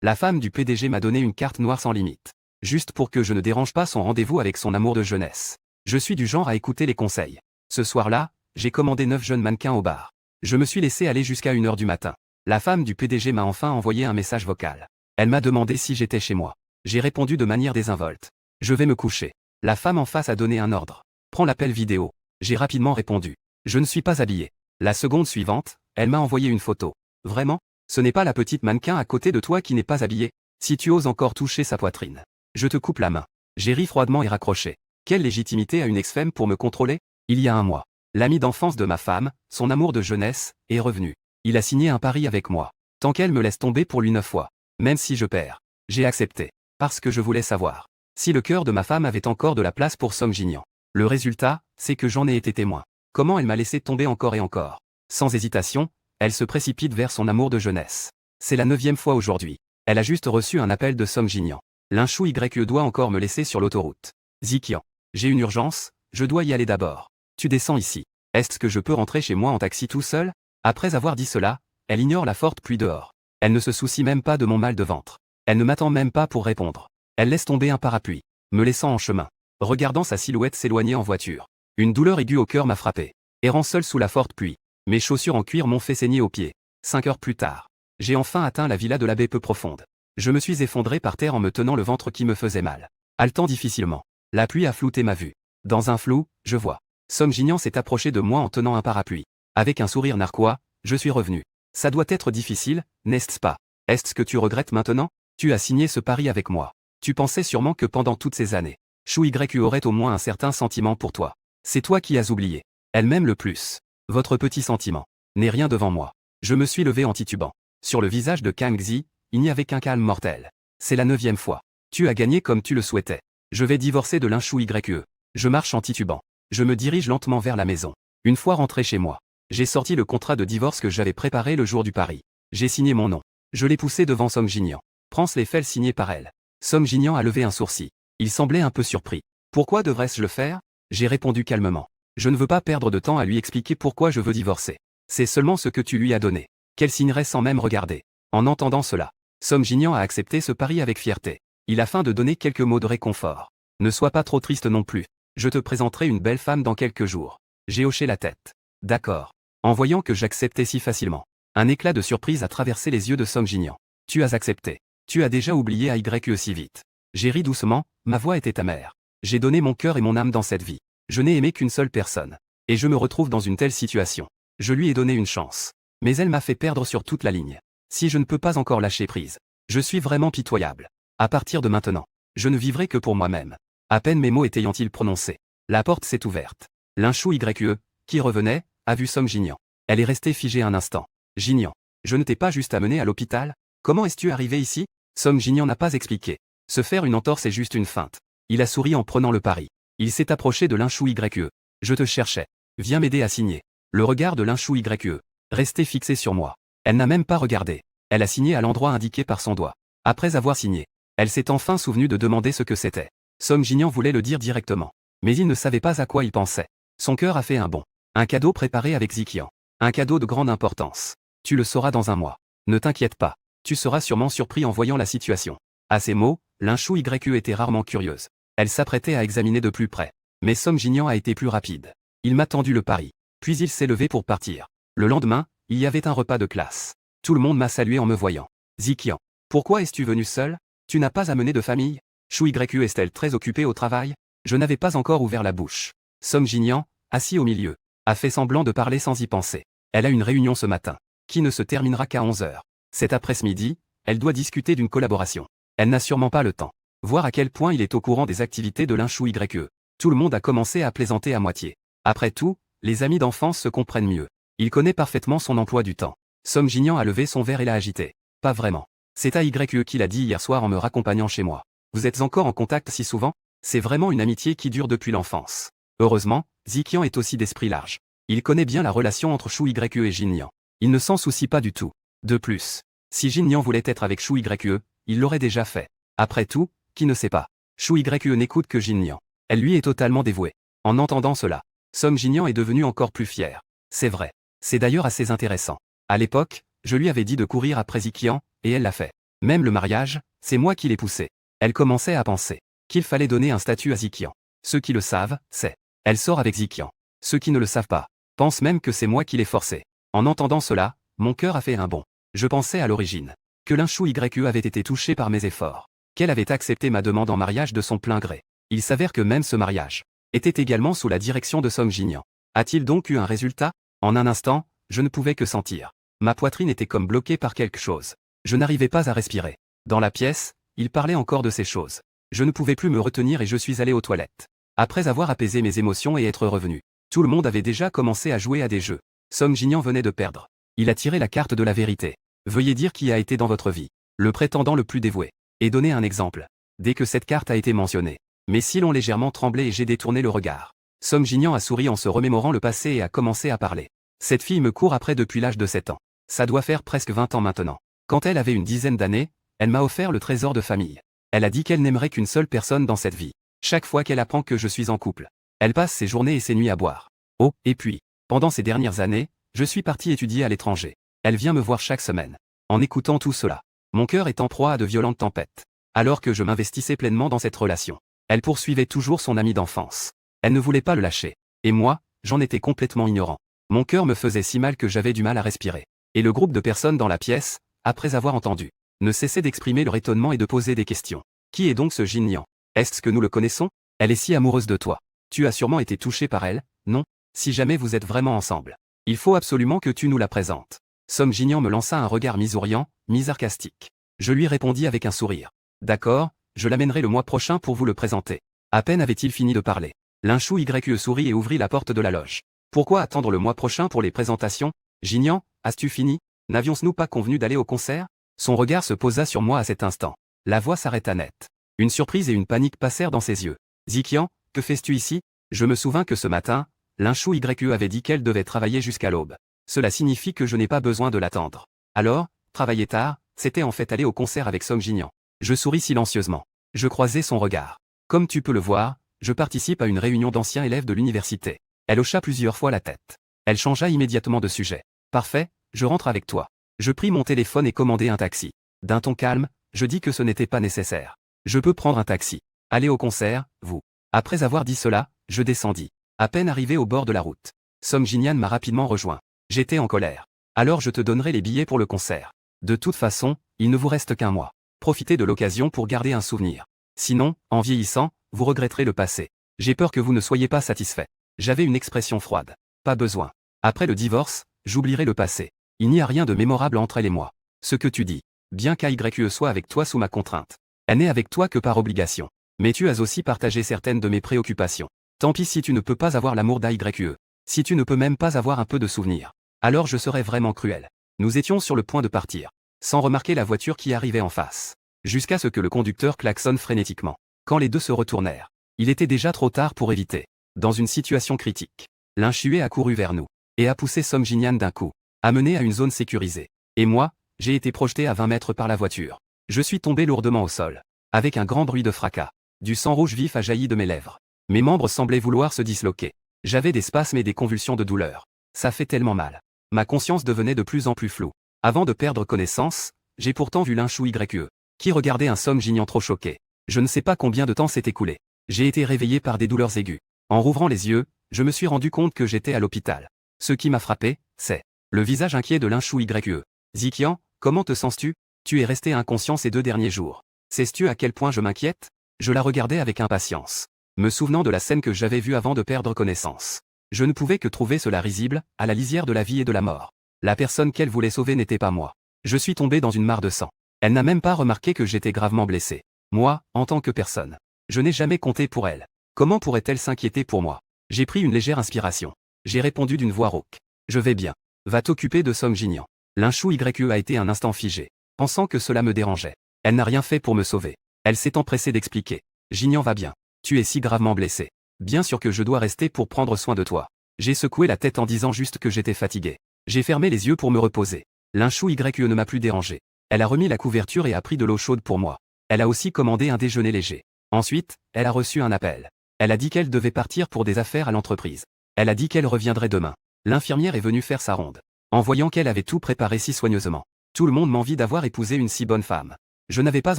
La femme du PDG m'a donné une carte noire sans limite. Juste pour que je ne dérange pas son rendez-vous avec son amour de jeunesse. Je suis du genre à écouter les conseils. Ce soir-là, j'ai commandé 9 jeunes mannequins au bar. Je me suis laissé aller jusqu'à 1h du matin. La femme du PDG m'a enfin envoyé un message vocal. Elle m'a demandé si j'étais chez moi. J'ai répondu de manière désinvolte. Je vais me coucher. La femme en face a donné un ordre. Prends l'appel vidéo. J'ai rapidement répondu. Je ne suis pas habillé. La seconde suivante, elle m'a envoyé une photo. Vraiment? Ce n'est pas la petite mannequin à côté de toi qui n'est pas habillée? Si tu oses encore toucher sa poitrine, je te coupe la main. J'ai ri froidement et raccroché. Quelle légitimité a une ex-femme pour me contrôler? Il y a un mois, l'ami d'enfance de ma femme, son amour de jeunesse, est revenu. Il a signé un pari avec moi. Tant qu'elle me laisse tomber pour lui 9 fois. Même si je perds. J'ai accepté. Parce que je voulais savoir si le cœur de ma femme avait encore de la place pour Song Jin-young. Le résultat, c'est que j'en ai été témoin. Comment elle m'a laissé tomber encore et encore. Sans hésitation, elle se précipite vers son amour de jeunesse. C'est la 9e fois aujourd'hui. Elle a juste reçu un appel de Song Jin-young. L'inchou YE doit encore me laisser sur l'autoroute. Zikian. J'ai une urgence, je dois y aller d'abord. Tu descends ici. Est-ce que je peux rentrer chez moi en taxi tout seul? Après avoir dit cela, elle ignore la forte pluie dehors. Elle ne se soucie même pas de mon mal de ventre. Elle ne m'attend même pas pour répondre. Elle laisse tomber un parapluie, me laissant en chemin. Regardant sa silhouette s'éloigner en voiture. Une douleur aiguë au cœur m'a frappé. Errant seul sous la forte pluie. Mes chaussures en cuir m'ont fait saigner aux pieds. 5 heures plus tard. J'ai enfin atteint la villa de la baie peu profonde. Je me suis effondré par terre en me tenant le ventre qui me faisait mal. Haletant difficilement. La pluie a flouté ma vue. Dans un flou, je vois. Song Jin-young s'est approché de moi en tenant un parapluie. Avec un sourire narquois, je suis revenu. Ça doit être difficile, n'est-ce pas? Est-ce que tu regrettes maintenant? Tu as signé ce pari avec moi. Tu pensais sûrement que pendant toutes ces années, Chou YU aurait au moins un certain sentiment pour toi. C'est toi qui as oublié. Elle m'aime le plus. Votre petit sentiment n'est rien devant moi. Je me suis levé en titubant. Sur le visage de Kang Zi, il n'y avait qu'un calme mortel. C'est la 9e fois. Tu as gagné comme tu le souhaitais. Je vais divorcer de l'inchou YE. Je marche en titubant. Je me dirige lentement vers la maison. Une fois rentré chez moi, j'ai sorti le contrat de divorce que j'avais préparé le jour du pari. J'ai signé mon nom. Je l'ai poussé devant Song Jin-young. Prends les faits signés par elle. Song Jin-young a levé un sourcil. Il semblait un peu surpris. Pourquoi devrais-je le faire? J'ai répondu calmement. Je ne veux pas perdre de temps à lui expliquer pourquoi je veux divorcer. C'est seulement ce que tu lui as donné. Qu'elle signerait sans même regarder. En entendant cela, Song Jin-young a accepté ce pari avec fierté. Il a faim de donner quelques mots de réconfort. Ne sois pas trop triste non plus. Je te présenterai une belle femme dans quelques jours. J'ai hoché la tête. D'accord. En voyant que j'acceptais si facilement. Un éclat de surprise a traversé les yeux de Song Jin-young. Tu as accepté. Tu as déjà oublié AYE si vite. J'ai ri doucement, ma voix était amère. J'ai donné mon cœur et mon âme dans cette vie. Je n'ai aimé qu'une seule personne. Et je me retrouve dans une telle situation. Je lui ai donné une chance. Mais elle m'a fait perdre sur toute la ligne. Si je ne peux pas encore lâcher prise, je suis vraiment pitoyable. À partir de maintenant, je ne vivrai que pour moi-même. À peine mes mots étaient-ils prononcés. La porte s'est ouverte. L'inchou YE, qui revenait, a vu Song Jin-young. Elle est restée figée un instant. Jin-young, je ne t'ai pas juste amené à l'hôpital? Comment es-tu arrivé ici? Song Jin-young n'a pas expliqué. Se faire une entorse est juste une feinte. Il a souri en prenant le pari. Il s'est approché de l'inchou YE. Je te cherchais. Viens m'aider à signer. Le regard de l'inchou YE restait fixé sur moi. Elle n'a même pas regardé. Elle a signé à l'endroit indiqué par son doigt. Après avoir signé, elle s'est enfin souvenue de demander ce que c'était. Song Jin-young voulait le dire directement. Mais il ne savait pas à quoi il pensait. Son cœur a fait un bond. Un cadeau préparé avec Zikian. Un cadeau de grande importance. Tu le sauras dans un mois. Ne t'inquiète pas. Tu seras sûrement surpris en voyant la situation. À ces mots, l'inchou YE était rarement curieuse. Elle s'apprêtait à examiner de plus près. Mais Song Jin-young a été plus rapide. Il m'a tendu le pari. Puis il s'est levé pour partir. Le lendemain, il y avait un repas de classe. Tout le monde m'a salué en me voyant. Zikian. Pourquoi es-tu venu seul? Tu n'as pas amené de famille? Chou YE est-elle très occupée au travail? Je n'avais pas encore ouvert la bouche. Song Jin-young, assis au milieu, a fait semblant de parler sans y penser. Elle a une réunion ce matin, qui ne se terminera qu'à 11h. Cet après-midi, elle doit discuter d'une collaboration. Elle n'a sûrement pas le temps. Voir à quel point il est au courant des activités de l'inchou YE. Tout le monde a commencé à plaisanter à moitié. Après tout, les amis d'enfance se comprennent mieux. Il connaît parfaitement son emploi du temps. Song Jin-young a levé son verre et l'a agité. Pas vraiment. C'est AYE qui l'a dit hier soir en me raccompagnant chez moi. Vous êtes encore en contact si souvent? C'est vraiment une amitié qui dure depuis l'enfance. Heureusement, Zikian est aussi d'esprit large. Il connaît bien la relation entre Chou YE et Jin-young. Il ne s'en soucie pas du tout. De plus, si Jin-young voulait être avec Chou YE, il l'aurait déjà fait. Après tout, qui ne sait pas? Chou YE n'écoute que Jin-young. Elle lui est totalement dévouée. En entendant cela, Song Jin-young est devenu encore plus fier. C'est vrai. C'est d'ailleurs assez intéressant. À l'époque, je lui avais dit de courir après Zikian, et elle l'a fait. Même le mariage, c'est moi qui l'ai poussé. Elle commençait à penser qu'il fallait donner un statut à Zikian. Ceux qui le savent, c'est elle sort avec Zikian. Ceux qui ne le savent pas pensent même que c'est moi qui l'ai forcé. En entendant cela, mon cœur a fait un bond. Je pensais à l'origine que Linchou YE avait été touché par mes efforts, qu'elle avait accepté ma demande en mariage de son plein gré. Il s'avère que même ce mariage était également sous la direction de Song Jinyan. A-t-il donc eu un résultat? En un instant, je ne pouvais que sentir. Ma poitrine était comme bloquée par quelque chose. Je n'arrivais pas à respirer. Dans la pièce, il parlait encore de ces choses. Je ne pouvais plus me retenir et je suis allé aux toilettes. Après avoir apaisé mes émotions et être revenu, tout le monde avait déjà commencé à jouer à des jeux. Song Jinyan venait de perdre. Il a tiré la carte de la vérité. Veuillez dire qui a été dans votre vie le prétendant le plus dévoué. Et donner un exemple. Dès que cette carte a été mentionnée, mes cils ont légèrement tremblé et j'ai détourné le regard. Song Jinyan a souri en se remémorant le passé et a commencé à parler. Cette fille me court après depuis l'âge de 7 ans. Ça doit faire presque 20 ans maintenant. Quand elle avait une dizaine d'années, elle m'a offert le trésor de famille. Elle a dit qu'elle n'aimerait qu'une seule personne dans cette vie. Chaque fois qu'elle apprend que je suis en couple, elle passe ses journées et ses nuits à boire. Oh, et puis, pendant ces dernières années, je suis parti étudier à l'étranger. Elle vient me voir chaque semaine. En écoutant tout cela, mon cœur est en proie à de violentes tempêtes. Alors que je m'investissais pleinement dans cette relation, elle poursuivait toujours son ami d'enfance. Elle ne voulait pas le lâcher. Et moi, j'en étais complètement ignorant. Mon cœur me faisait si mal que j'avais du mal à respirer. Et le groupe de personnes dans la pièce, après avoir entendu, ne cessait d'exprimer leur étonnement et de poser des questions. Qui est donc ce Jinyan? Est-ce que nous le connaissons? Elle est si amoureuse de toi. Tu as sûrement été touché par elle, non? Si jamais vous êtes vraiment ensemble, il faut absolument que tu nous la présentes. Song Jinyan me lança un regard mi-souriant, mi-sarcastique. Je lui répondis avec un sourire. D'accord, je l'amènerai le mois prochain pour vous le présenter. À peine avait-il fini de parler. Linchou YE sourit et ouvrit la porte de la loge. Pourquoi attendre le mois prochain pour les présentations? Jinyan, as-tu fini? N'avions-nous pas convenu d'aller au concert? Son regard se posa sur moi à cet instant. La voix s'arrêta net. Une surprise et une panique passèrent dans ses yeux. Zikian, que fais-tu ici? Je me souvins que ce matin, Linchou YE avait dit qu'elle devait travailler jusqu'à l'aube. Cela signifie que je n'ai pas besoin de l'attendre. Alors, travailler tard, c'était en fait aller au concert avec Song Jinyan. Je souris silencieusement. Je croisai son regard. Comme tu peux le voir, je participe à une réunion d'anciens élèves de l'université. Elle hocha plusieurs fois la tête. Elle changea immédiatement de sujet. Parfait, je rentre avec toi. Je pris mon téléphone et commandai un taxi. D'un ton calme, je dis que ce n'était pas nécessaire. Je peux prendre un taxi. Allez au concert, vous. Après avoir dit cela, je descendis. À peine arrivé au bord de la route, Song Jinyan m'a rapidement rejoint. J'étais en colère. Alors je te donnerai les billets pour le concert. De toute façon, il ne vous reste qu'un mois. Profitez de l'occasion pour garder un souvenir. Sinon, en vieillissant, vous regretterez le passé. J'ai peur que vous ne soyez pas satisfait. J'avais une expression froide. Pas besoin. Après le divorce, j'oublierai le passé. Il n'y a rien de mémorable entre elle et moi. Ce que tu dis, bien qu'AYE soit avec toi sous ma contrainte, elle n'est avec toi que par obligation. Mais tu as aussi partagé certaines de mes préoccupations. Tant pis si tu ne peux pas avoir l'amour d'AYE. Si tu ne peux même pas avoir un peu de souvenir. Alors je serais vraiment cruel. Nous étions sur le point de partir, sans remarquer la voiture qui arrivait en face. Jusqu'à ce que le conducteur klaxonne frénétiquement. Quand les deux se retournèrent, il était déjà trop tard pour éviter. Dans une situation critique, Linchue a couru vers nous, et a poussé Song Jinyan d'un coup, amené à une zone sécurisée. Et moi, j'ai été projeté à 20 mètres par la voiture. Je suis tombé lourdement au sol. Avec un grand bruit de fracas, du sang rouge vif a jailli de mes lèvres. Mes membres semblaient vouloir se disloquer. J'avais des spasmes et des convulsions de douleur. Ça fait tellement mal. Ma conscience devenait de plus en plus floue. Avant de perdre connaissance, j'ai pourtant vu Linchou YE, qui regardait un Song Jinyan trop choqué. Je ne sais pas combien de temps s'est écoulé. J'ai été réveillé par des douleurs aiguës. En rouvrant les yeux, je me suis rendu compte que j'étais à l'hôpital. Ce qui m'a frappé, c'est le visage inquiet de Linchou YE. Zikian, comment te sens-tu? Tu es resté inconscient ces 2 derniers jours. Sais-tu à quel point je m'inquiète? Je la regardais avec impatience, me souvenant de la scène que j'avais vue avant de perdre connaissance. Je ne pouvais que trouver cela risible, à la lisière de la vie et de la mort. La personne qu'elle voulait sauver n'était pas moi. Je suis tombé dans une mare de sang. Elle n'a même pas remarqué que j'étais gravement blessé. Moi, en tant que personne, je n'ai jamais compté pour elle. Comment pourrait-elle s'inquiéter pour moi? J'ai pris une légère inspiration. J'ai répondu d'une voix rauque. Je vais bien. Va t'occuper de Song Jinyan. Linchou YE a été un instant figé, pensant que cela me dérangeait. Elle n'a rien fait pour me sauver. Elle s'est empressée d'expliquer. Jinyan va bien. Tu es si gravement blessé. Bien sûr que je dois rester pour prendre soin de toi. J'ai secoué la tête en disant juste que j'étais fatigué. J'ai fermé les yeux pour me reposer. Linchou YE ne m'a plus dérangé. Elle a remis la couverture et a pris de l'eau chaude pour moi. Elle a aussi commandé un déjeuner léger. Ensuite, elle a reçu un appel. Elle a dit qu'elle devait partir pour des affaires à l'entreprise. Elle a dit qu'elle reviendrait demain. L'infirmière est venue faire sa ronde. En voyant qu'elle avait tout préparé si soigneusement. Tout le monde m'envie d'avoir épousé une si bonne femme. Je n'avais pas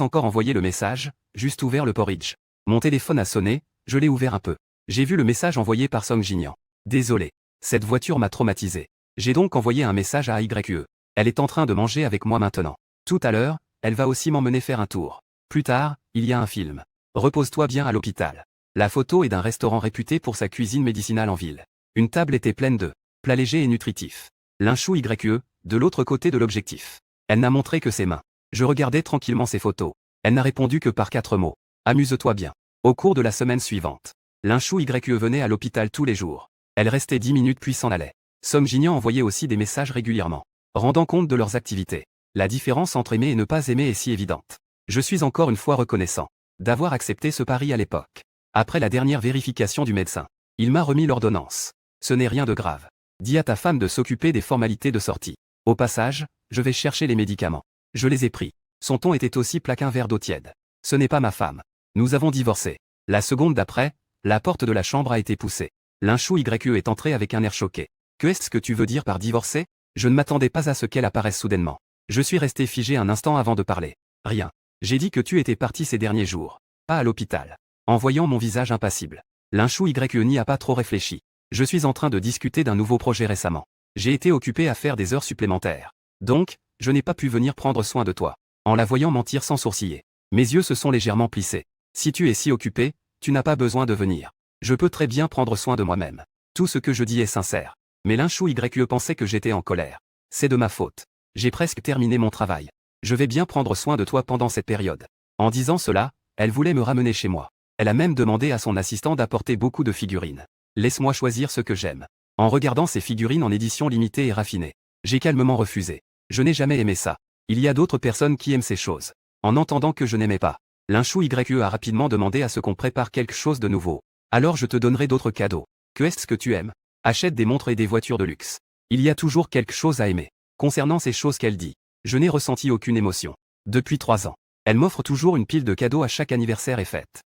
encore envoyé le message, juste ouvert le porridge. Mon téléphone a sonné, je l'ai ouvert un peu. J'ai vu le message envoyé par Song Jinyan. Désolé. Cette voiture m'a traumatisé. J'ai donc envoyé un message à YE. Elle est en train de manger avec moi maintenant. Tout à l'heure, elle va aussi m'emmener faire un tour. Plus tard, il y a un film. Repose-toi bien à l'hôpital. La photo est d'un restaurant réputé pour sa cuisine médicinale en ville. Une table était pleine de plats légers et nutritifs. Linchou YE, de l'autre côté de l'objectif. Elle n'a montré que ses mains. Je regardais tranquillement ses photos. Elle n'a répondu que par 4 mots. Amuse-toi bien. Au cours de la semaine suivante, Linchou YE venait à l'hôpital tous les jours. Elle restait 10 minutes puis s'en allait. Song Jinyan envoyait aussi des messages régulièrement, rendant compte de leurs activités. La différence entre aimer et ne pas aimer est si évidente. Je suis encore une fois reconnaissant d'avoir accepté ce pari à l'époque. Après la dernière vérification du médecin, il m'a remis l'ordonnance. Ce n'est rien de grave. Dis à ta femme de s'occuper des formalités de sortie. Au passage, je vais chercher les médicaments. Je les ai pris. Son ton était aussi plat qu'un verre d'eau tiède. Ce n'est pas ma femme. Nous avons divorcé. La seconde d'après, la porte de la chambre a été poussée. Linchou YE est entré avec un air choqué. Que est-ce que tu veux dire par divorcer? Je ne m'attendais pas à ce qu'elle apparaisse soudainement. Je suis resté figé un instant avant de parler. Rien. J'ai dit que tu étais parti ces derniers jours. Pas à l'hôpital. En voyant mon visage impassible. Linchou YE n'y a pas trop réfléchi. Je suis en train de discuter d'un nouveau projet récemment. J'ai été occupé à faire des heures supplémentaires. Donc, je n'ai pas pu venir prendre soin de toi. En la voyant mentir sans sourciller. Mes yeux se sont légèrement plissés. Si tu es si occupé, tu n'as pas besoin de venir. Je peux très bien prendre soin de moi-même. Tout ce que je dis est sincère. Mais Linchou YE pensait que j'étais en colère. C'est de ma faute. J'ai presque terminé mon travail. Je vais bien prendre soin de toi pendant cette période. En disant cela, elle voulait me ramener chez moi. Elle a même demandé à son assistant d'apporter beaucoup de figurines. Laisse-moi choisir ce que j'aime. En regardant ces figurines en édition limitée et raffinée, j'ai calmement refusé. Je n'ai jamais aimé ça. Il y a d'autres personnes qui aiment ces choses. En entendant que je n'aimais pas, Linchou YE a rapidement demandé à ce qu'on prépare quelque chose de nouveau. Alors je te donnerai d'autres cadeaux. Que est-ce que tu aimes? Achète des montres et des voitures de luxe. Il y a toujours quelque chose à aimer. Concernant ces choses qu'elle dit, je n'ai ressenti aucune émotion. Depuis 3 ans, elle m'offre toujours une pile de cadeaux à chaque anniversaire et fête.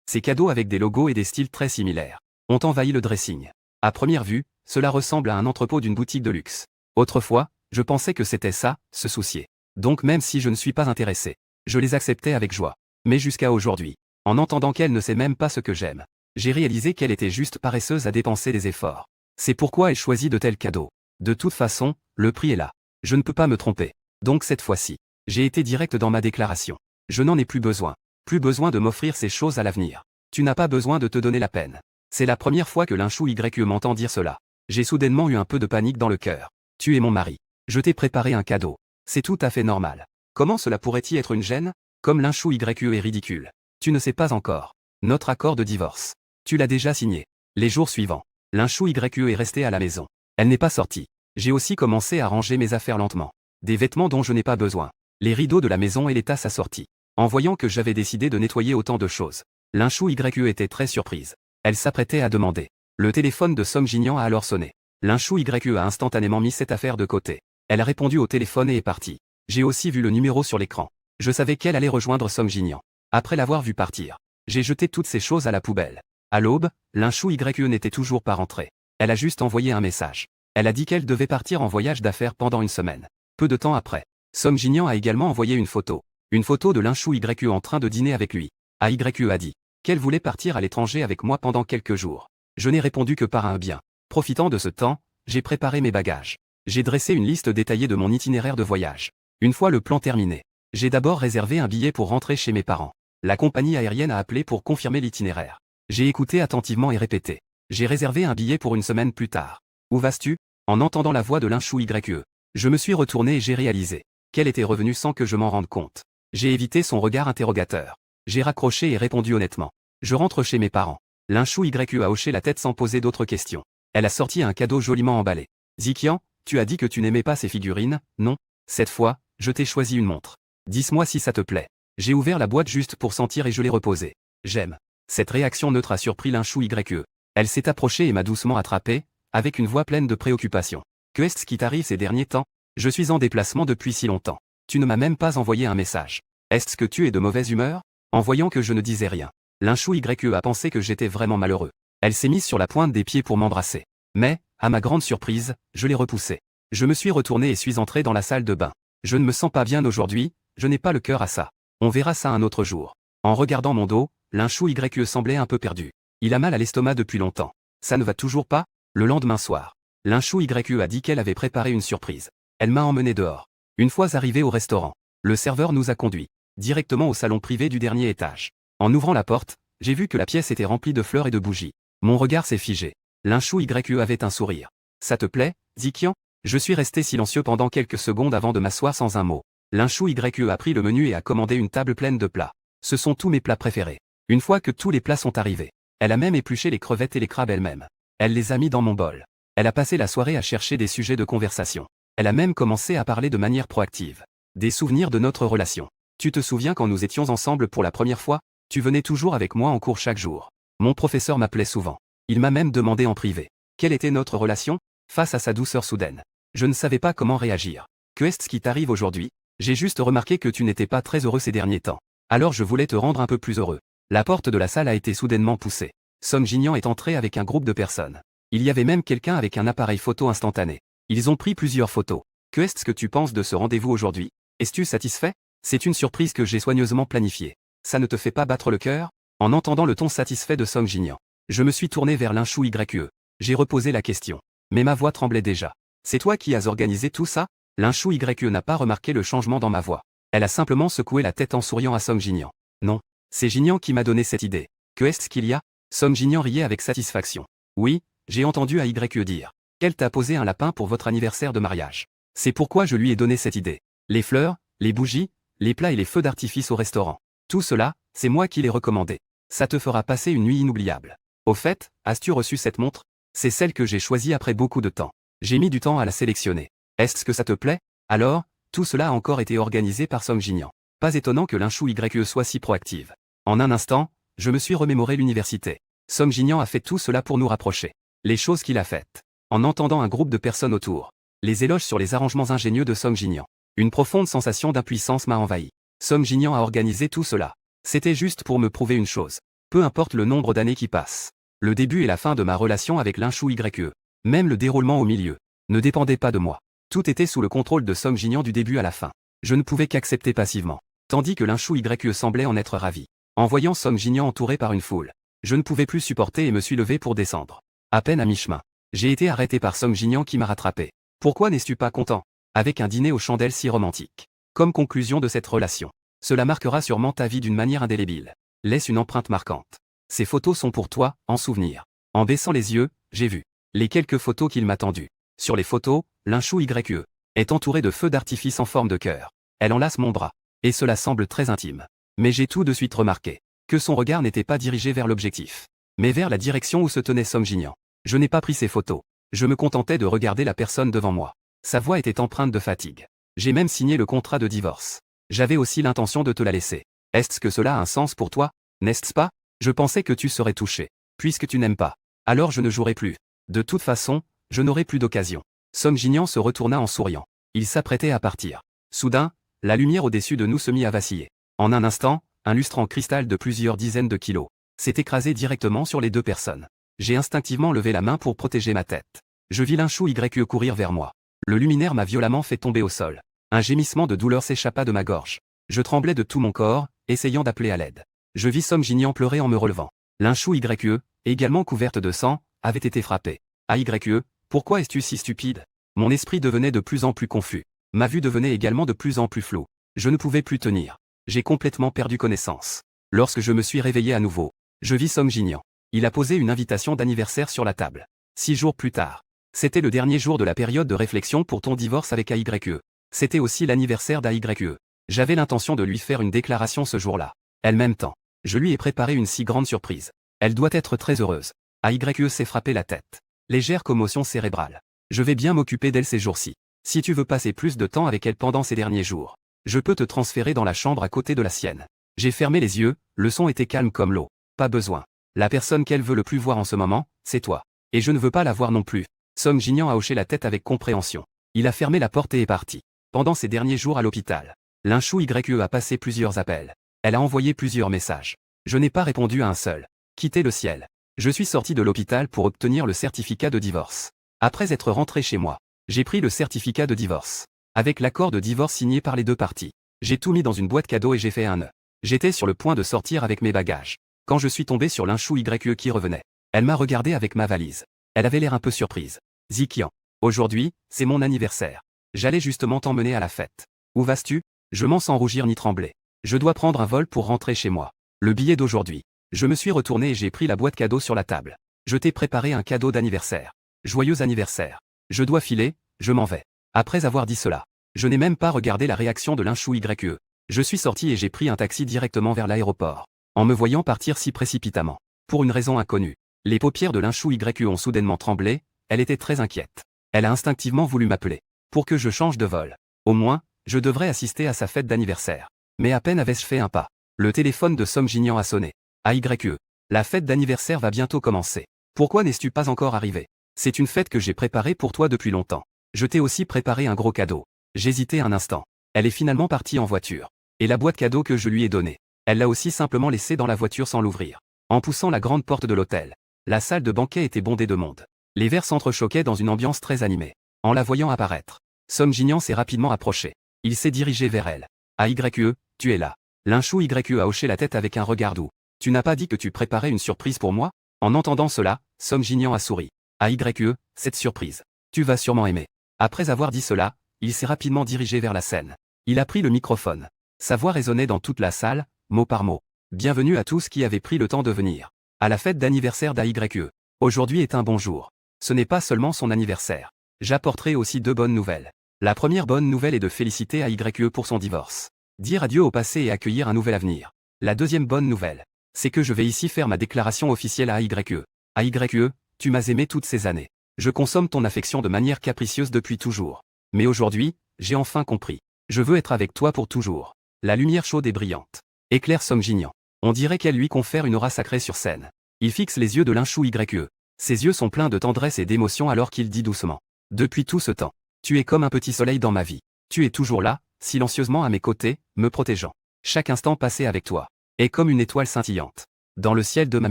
Ces cadeaux avec des logos et des styles très similaires ont envahi le dressing. À première vue, cela ressemble à un entrepôt d'une boutique de luxe. Autrefois, je pensais que c'était ça, se soucier. Donc même si je ne suis pas intéressé, je les acceptais avec joie. Mais jusqu'à aujourd'hui, en entendant qu'elle ne sait même pas ce que j'aime, j'ai réalisé qu'elle était juste paresseuse à dépenser des efforts. C'est pourquoi elle choisit de tels cadeaux. De toute façon, le prix est là. Je ne peux pas me tromper. Donc cette fois-ci, j'ai été direct dans ma déclaration. Je n'en ai plus besoin. Plus besoin de m'offrir ces choses à l'avenir. Tu n'as pas besoin de te donner la peine. C'est la première fois que Linchou YE m'entend dire cela. J'ai soudainement eu un peu de panique dans le cœur. Tu es mon mari. Je t'ai préparé un cadeau. C'est tout à fait normal. Comment cela pourrait-y être une gêne? Comme Linchou YE est ridicule. Tu ne sais pas encore. Notre accord de divorce. Tu l'as déjà signé. Les jours suivants, Linchou YE est restée à la maison. Elle n'est pas sortie. J'ai aussi commencé à ranger mes affaires lentement. Des vêtements dont je n'ai pas besoin. Les rideaux de la maison et les tasses assorties. En voyant que j'avais décidé de nettoyer autant de choses, Linchou YE était très surprise. Elle s'apprêtait à demander. Le téléphone de Song Jinyan a alors sonné. Linchou YE a instantanément mis cette affaire de côté. Elle a répondu au téléphone et est partie. J'ai aussi vu le numéro sur l'écran. Je savais qu'elle allait rejoindre Song Jinyan. Après l'avoir vu partir, j'ai jeté toutes ces choses à la poubelle. À l'aube, Linchou YE n'était toujours pas rentrée. Elle a juste envoyé un message. Elle a dit qu'elle devait partir en voyage d'affaires pendant une semaine. Peu de temps après, Song Jinyan a également envoyé une photo. Une photo de Linchou YE en train de dîner avec lui. YE a dit qu'elle voulait partir à l'étranger avec moi pendant quelques jours. Je n'ai répondu que par un bien. Profitant de ce temps, j'ai préparé mes bagages. J'ai dressé une liste détaillée de mon itinéraire de voyage. Une fois le plan terminé, j'ai d'abord réservé un billet pour rentrer chez mes parents. La compagnie aérienne a appelé pour confirmer l'itinéraire. J'ai écouté attentivement et répété. J'ai réservé un billet pour une semaine plus tard. Où vas-tu? En entendant la voix de Linchou YE, je me suis retourné et j'ai réalisé qu'elle était revenue sans que je m'en rende compte. J'ai évité son regard interrogateur. J'ai raccroché et répondu honnêtement. Je rentre chez mes parents. Linchou YE a hoché la tête sans poser d'autres questions. Elle a sorti un cadeau joliment emballé. Ziqian, tu as dit que tu n'aimais pas ces figurines, non? Cette fois, je t'ai choisi une montre. Dis-moi si ça te plaît. J'ai ouvert la boîte juste pour sentir et je l'ai reposée. J'aime. Cette réaction neutre a surpris Linchou YE. Elle s'est approchée et m'a doucement attrapé, avec une voix pleine de préoccupation. Que est-ce qui t'arrive ces derniers temps? Je suis en déplacement depuis si longtemps. Tu ne m'as même pas envoyé un message. Est-ce que tu es de mauvaise humeur? En voyant que je ne disais rien, Linchou YE a pensé que j'étais vraiment malheureux. Elle s'est mise sur la pointe des pieds pour m'embrasser. Mais, à ma grande surprise, je l'ai repoussée. Je me suis retourné et suis entré dans la salle de bain. Je ne me sens pas bien aujourd'hui, je n'ai pas le cœur à ça. On verra ça un autre jour. En regardant mon dos, Linchou YE semblait un peu perdu. Il a mal à l'estomac depuis longtemps. Ça ne va toujours pas? Le lendemain soir, Linchou YE a dit qu'elle avait préparé une surprise. Elle m'a emmené dehors. Une fois arrivé au restaurant, le serveur nous a conduits directement au salon privé du dernier étage. En ouvrant la porte, j'ai vu que la pièce était remplie de fleurs et de bougies. Mon regard s'est figé. Linchou YE avait un sourire. Ça te plaît, Zikian? Je suis resté silencieux pendant quelques secondes avant de m'asseoir sans un mot. Linchou YE a pris le menu et a commandé une table pleine de plats. Ce sont tous mes plats préférés. Une fois que tous les plats sont arrivés, elle a même épluché les crevettes et les crabes elle-même. Elle les a mis dans mon bol. Elle a passé la soirée à chercher des sujets de conversation. Elle a même commencé à parler de manière proactive. Des souvenirs de notre relation. Tu te souviens quand nous étions ensemble pour la première fois? Tu venais toujours avec moi en cours chaque jour. Mon professeur m'appelait souvent. Il m'a même demandé en privé. Quelle était notre relation? Face à sa douceur soudaine, je ne savais pas comment réagir. Que est-ce qui t'arrive aujourd'hui? J'ai juste remarqué que tu n'étais pas très heureux ces derniers temps. Alors je voulais te rendre un peu plus heureux. La porte de la salle a été soudainement poussée. Song Jinyan est entré avec un groupe de personnes. Il y avait même quelqu'un avec un appareil photo instantané. Ils ont pris plusieurs photos. Que est-ce que tu penses de ce rendez-vous aujourd'hui? Es-tu satisfait? C'est une surprise que j'ai soigneusement planifiée. Ça ne te fait pas battre le cœur? En entendant le ton satisfait de Song Jinyan, je me suis tourné vers Linchou YE. J'ai reposé la question. Mais ma voix tremblait déjà. C'est toi qui as organisé tout ça? Linchou YE n'a pas remarqué le changement dans ma voix. Elle a simplement secoué la tête en souriant à Song Jinyan. Non. C'est Jinyan qui m'a donné cette idée. Que est-ce qu'il y a? Song Jinyan riait avec satisfaction. Oui, j'ai entendu YE dire qu'elle t'a posé un lapin pour votre anniversaire de mariage. C'est pourquoi je lui ai donné cette idée. Les fleurs, les bougies, les plats et les feux d'artifice au restaurant. Tout cela, c'est moi qui l'ai recommandé. Ça te fera passer une nuit inoubliable. Au fait, as-tu reçu cette montre? C'est celle que j'ai choisie après beaucoup de temps. J'ai mis du temps à la sélectionner. Est-ce que ça te plaît? Alors, tout cela a encore été organisé par Song Jinyan. Pas étonnant que Linchou YE soit si proactive. En un instant, je me suis remémoré l'université. Song Jinyan a fait tout cela pour nous rapprocher. Les choses qu'il a faites. En entendant un groupe de personnes autour. Les éloges sur les arrangements ingénieux de Song Jinyan. Une profonde sensation d'impuissance m'a envahi. Song Jinyan a organisé tout cela. C'était juste pour me prouver une chose. Peu importe le nombre d'années qui passent. Le début et la fin de ma relation avec Linchou YE. Même le déroulement au milieu. Ne dépendait pas de moi. Tout était sous le contrôle de Song Jinyan du début à la fin. Je ne pouvais qu'accepter passivement. Tandis que Linchou YE semblait en être ravi. En voyant Song Jinyan entouré par une foule, je ne pouvais plus supporter et me suis levé pour descendre. À peine à mi-chemin, j'ai été arrêté par Song Jinyan qui m'a rattrapé. Pourquoi n'es-tu pas content? Avec un dîner aux chandelles si romantique. Comme conclusion de cette relation. Cela marquera sûrement ta vie d'une manière indélébile. Laisse une empreinte marquante. Ces photos sont pour toi, en souvenir. En baissant les yeux, j'ai vu les quelques photos qu'il m'a tendues. Sur les photos, Linchou YE est entouré de feux d'artifice en forme de cœur. Elle enlace mon bras. Et cela semble très intime. Mais j'ai tout de suite remarqué que son regard n'était pas dirigé vers l'objectif, mais vers la direction où se tenait Song Jinyan. Je n'ai pas pris ces photos. Je me contentais de regarder la personne devant moi. Sa voix était empreinte de fatigue. J'ai même signé le contrat de divorce. J'avais aussi l'intention de te la laisser. Est-ce que cela a un sens pour toi? N'est-ce pas? Je pensais que tu serais touché. Puisque tu n'aimes pas. Alors je ne jouerai plus. De toute façon, je n'aurai plus d'occasion. Song Jinyan se retourna en souriant. Il s'apprêtait à partir. Soudain, la lumière au-dessus de nous se mit à vaciller. En un instant, un lustre en cristal de plusieurs dizaines de kilos s'est écrasé directement sur les deux personnes. J'ai instinctivement levé la main pour protéger ma tête. Je vis Linchou YE courir vers moi. Le luminaire m'a violemment fait tomber au sol. Un gémissement de douleur s'échappa de ma gorge. Je tremblais de tout mon corps, essayant d'appeler à l'aide. Je vis Song Jinyan pleurer en me relevant. Linchou YE, également couverte de sang, avait été frappée. YE, pourquoi es-tu si stupide? Mon esprit devenait de plus en plus confus. Ma vue devenait également de plus en plus floue. Je ne pouvais plus tenir. J'ai complètement perdu connaissance. Lorsque je me suis réveillé à nouveau, je vis Song Jinyan. Il a posé une invitation d'anniversaire sur la table. 6 jours plus tard. C'était le dernier jour de la période de réflexion pour ton divorce avec YE. C'était aussi l'anniversaire d'YE. J'avais l'intention de lui faire une déclaration ce jour-là. En même temps, je lui ai préparé une si grande surprise. Elle doit être très heureuse. YE s'est frappé la tête. Légère commotion cérébrale. Je vais bien m'occuper d'elle ces jours-ci. Si tu veux passer plus de temps avec elle pendant ces derniers jours, je peux te transférer dans la chambre à côté de la sienne. J'ai fermé les yeux, le son était calme comme l'eau. Pas besoin. La personne qu'elle veut le plus voir en ce moment, c'est toi. Et je ne veux pas la voir non plus. Song Jinyan a hoché la tête avec compréhension. Il a fermé la porte et est parti. Pendant ces derniers jours à l'hôpital, Linchou YE a passé plusieurs appels. Elle a envoyé plusieurs messages. Je n'ai pas répondu à un seul. Quitter le ciel. Je suis sorti de l'hôpital pour obtenir le certificat de divorce. Après être rentré chez moi, j'ai pris le certificat de divorce. Avec l'accord de divorce signé par les deux parties. J'ai tout mis dans une boîte cadeau et j'ai fait un nœud. J'étais sur le point de sortir avec mes bagages. Quand je suis tombé sur Linchou YE qui revenait. Elle m'a regardé avec ma valise. Elle avait l'air un peu surprise. Zikian. Aujourd'hui, c'est mon anniversaire. J'allais justement t'emmener à la fête. Où vas-tu? Je mens sans rougir ni trembler. Je dois prendre un vol pour rentrer chez moi. Le billet d'aujourd'hui. Je me suis retourné et j'ai pris la boîte cadeau sur la table. Je t'ai préparé un cadeau d'anniversaire. Joyeux anniversaire. Je dois filer, je m'en vais. Après avoir dit cela, je n'ai même pas regardé la réaction de Linchou YE. Je suis sorti et j'ai pris un taxi directement vers l'aéroport. En me voyant partir si précipitamment. Pour une raison inconnue. Les paupières de Linchou YE ont soudainement tremblé, elle était très inquiète. Elle a instinctivement voulu m'appeler. Pour que je change de vol. Au moins, je devrais assister à sa fête d'anniversaire. Mais à peine avais-je fait un pas. Le téléphone de Song Jinyan a sonné. AYE. La fête d'anniversaire va bientôt commencer. Pourquoi n'es-tu pas encore arrivé? C'est une fête que j'ai préparée pour toi depuis longtemps. Je t'ai aussi préparé un gros cadeau. J'hésitais un instant. Elle est finalement partie en voiture. Et la boîte cadeau que je lui ai donnée. Elle l'a aussi simplement laissée dans la voiture sans l'ouvrir. En poussant la grande porte de l'hôtel. La salle de banquet était bondée de monde. Les verres s'entrechoquaient dans une ambiance très animée. En la voyant apparaître, Song Jinyan s'est rapidement approché. Il s'est dirigé vers elle. AYE, tu es là. Linchou YE a hoché la tête avec un regard doux. Tu n'as pas dit que tu préparais une surprise pour moi? En entendant cela, Song Jinyan a souri. AYE, cette surprise. Tu vas sûrement aimer. Après avoir dit cela, il s'est rapidement dirigé vers la scène. Il a pris le microphone. Sa voix résonnait dans toute la salle, mot par mot. Bienvenue à tous qui avaient pris le temps de venir. À la fête d'anniversaire d'AYE. Aujourd'hui est un bon jour. Ce n'est pas seulement son anniversaire. J'apporterai aussi deux bonnes nouvelles. La première bonne nouvelle est de féliciter AYE pour son divorce. Dire adieu au passé et accueillir un nouvel avenir. La deuxième bonne nouvelle, c'est que je vais ici faire ma déclaration officielle à AYE. AYE, tu m'as aimé toutes ces années. Je consomme ton affection de manière capricieuse depuis toujours. Mais aujourd'hui, j'ai enfin compris. Je veux être avec toi pour toujours. La lumière chaude et brillante éclaire Song Jinyan. On dirait qu'elle lui confère une aura sacrée sur scène. Il fixe les yeux de Linchou YE. Ses yeux sont pleins de tendresse et d'émotion alors qu'il dit doucement. Depuis tout ce temps, tu es comme un petit soleil dans ma vie. Tu es toujours là, silencieusement à mes côtés, me protégeant. Chaque instant passé avec toi est comme une étoile scintillante. Dans le ciel de ma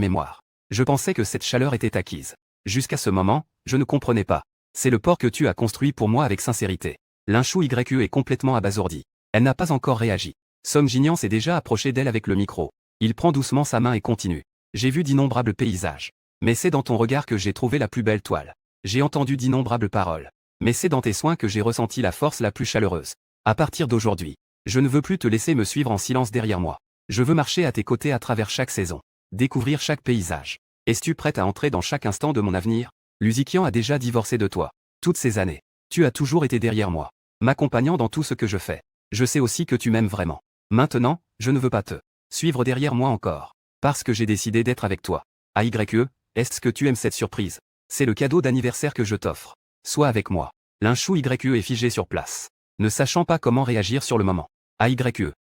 mémoire. Je pensais que cette chaleur était acquise. Jusqu'à ce moment, je ne comprenais pas. C'est le port que tu as construit pour moi avec sincérité. Linchou YE est complètement abasourdi. Elle n'a pas encore réagi. Song Jinyan s'est déjà approché d'elle avec le micro. Il prend doucement sa main et continue. J'ai vu d'innombrables paysages. Mais c'est dans ton regard que j'ai trouvé la plus belle toile. J'ai entendu d'innombrables paroles. Mais c'est dans tes soins que j'ai ressenti la force la plus chaleureuse. À partir d'aujourd'hui, je ne veux plus te laisser me suivre en silence derrière moi. Je veux marcher à tes côtés à travers chaque saison. Découvrir chaque paysage. Es-tu prête à entrer dans chaque instant de mon avenir? Zikian a déjà divorcé de toi. Toutes ces années. Tu as toujours été derrière moi. M'accompagnant dans tout ce que je fais. Je sais aussi que tu m'aimes vraiment. Maintenant, je ne veux pas te suivre derrière moi encore. Parce que j'ai décidé d'être avec toi. AYE, est-ce que tu aimes cette surprise? C'est le cadeau d'anniversaire que je t'offre. Sois avec moi. Linchou YE est figé sur place. Ne sachant pas comment réagir sur le moment. AYE.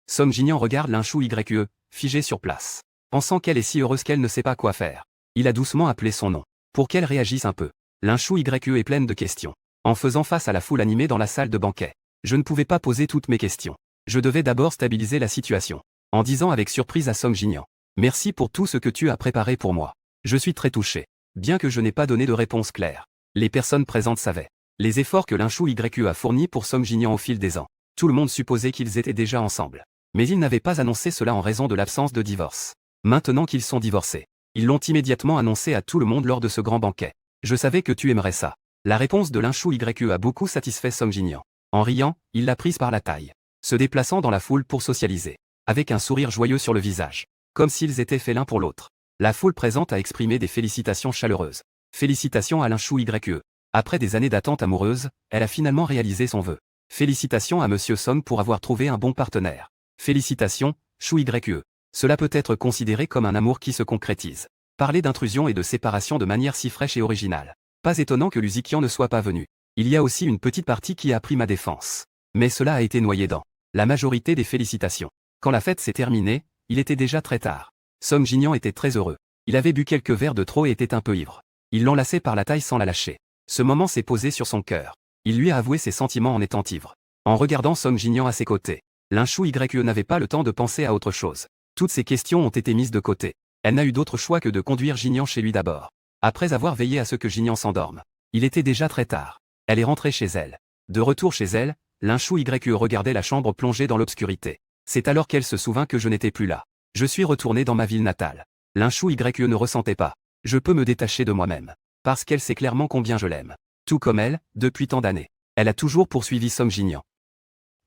Song Jinyan regarde Linchou YE, figé sur place. Pensant qu'elle est si heureuse qu'elle ne sait pas quoi faire. Il a doucement appelé son nom. Pour qu'elle réagisse un peu. Linchou YE est pleine de questions. En faisant face à la foule animée dans la salle de banquet. Je ne pouvais pas poser toutes mes questions. Je devais d'abord stabiliser la situation. En disant avec surprise à Song Jinyan. Merci pour tout ce que tu as préparé pour moi. Je suis très touché. Bien que je n'ai pas donné de réponse claire. Les personnes présentes savaient. Les efforts que Linchou YE a fournis pour Song Jinyan au fil des ans. Tout le monde supposait qu'ils étaient déjà ensemble. Mais ils n'avaient pas annoncé cela en raison de l'absence de divorce. Maintenant qu'ils sont divorcés. Ils l'ont immédiatement annoncé à tout le monde lors de ce grand banquet. Je savais que tu aimerais ça. La réponse de Linchou YE a beaucoup satisfait Song Jinyan. En riant, il l'a prise par la taille. Se déplaçant dans la foule pour socialiser. Avec un sourire joyeux sur le visage. Comme s'ils étaient faits l'un pour l'autre. La foule présente a exprimé des félicitations chaleureuses. Félicitations à Linchou YE. Après des années d'attente amoureuse, elle a finalement réalisé son vœu. Félicitations à Monsieur Song pour avoir trouvé un bon partenaire. Félicitations, Chou YE. Cela peut être considéré comme un amour qui se concrétise. Parler d'intrusion et de séparation de manière si fraîche et originale. Pas étonnant que Zikian ne soit pas venu. Il y a aussi une petite partie qui a pris ma défense. Mais cela a été noyé dans la majorité des félicitations. Quand la fête s'est terminée, il était déjà très tard. Song Jinyan était très heureux. Il avait bu quelques verres de trop et était un peu ivre. Il l'enlaçait par la taille sans la lâcher. Ce moment s'est posé sur son cœur. Il lui a avoué ses sentiments en étant ivre. En regardant Song Jinyan à ses côtés. Linchou YE n'avait pas le temps de penser à autre chose. Toutes ces questions ont été mises de côté. Elle n'a eu d'autre choix que de conduire Jinyan chez lui d'abord. Après avoir veillé à ce que Jinyan s'endorme. Il était déjà très tard. Elle est rentrée chez elle. De retour chez elle, Linchou YE regardait la chambre plongée dans l'obscurité. C'est alors qu'elle se souvint que je n'étais plus là. Je suis retourné dans ma ville natale. Linchou YE ne ressentait pas. Je peux me détacher de moi-même. Parce qu'elle sait clairement combien je l'aime. Tout comme elle, depuis tant d'années. Elle a toujours poursuivi Song Jinyan.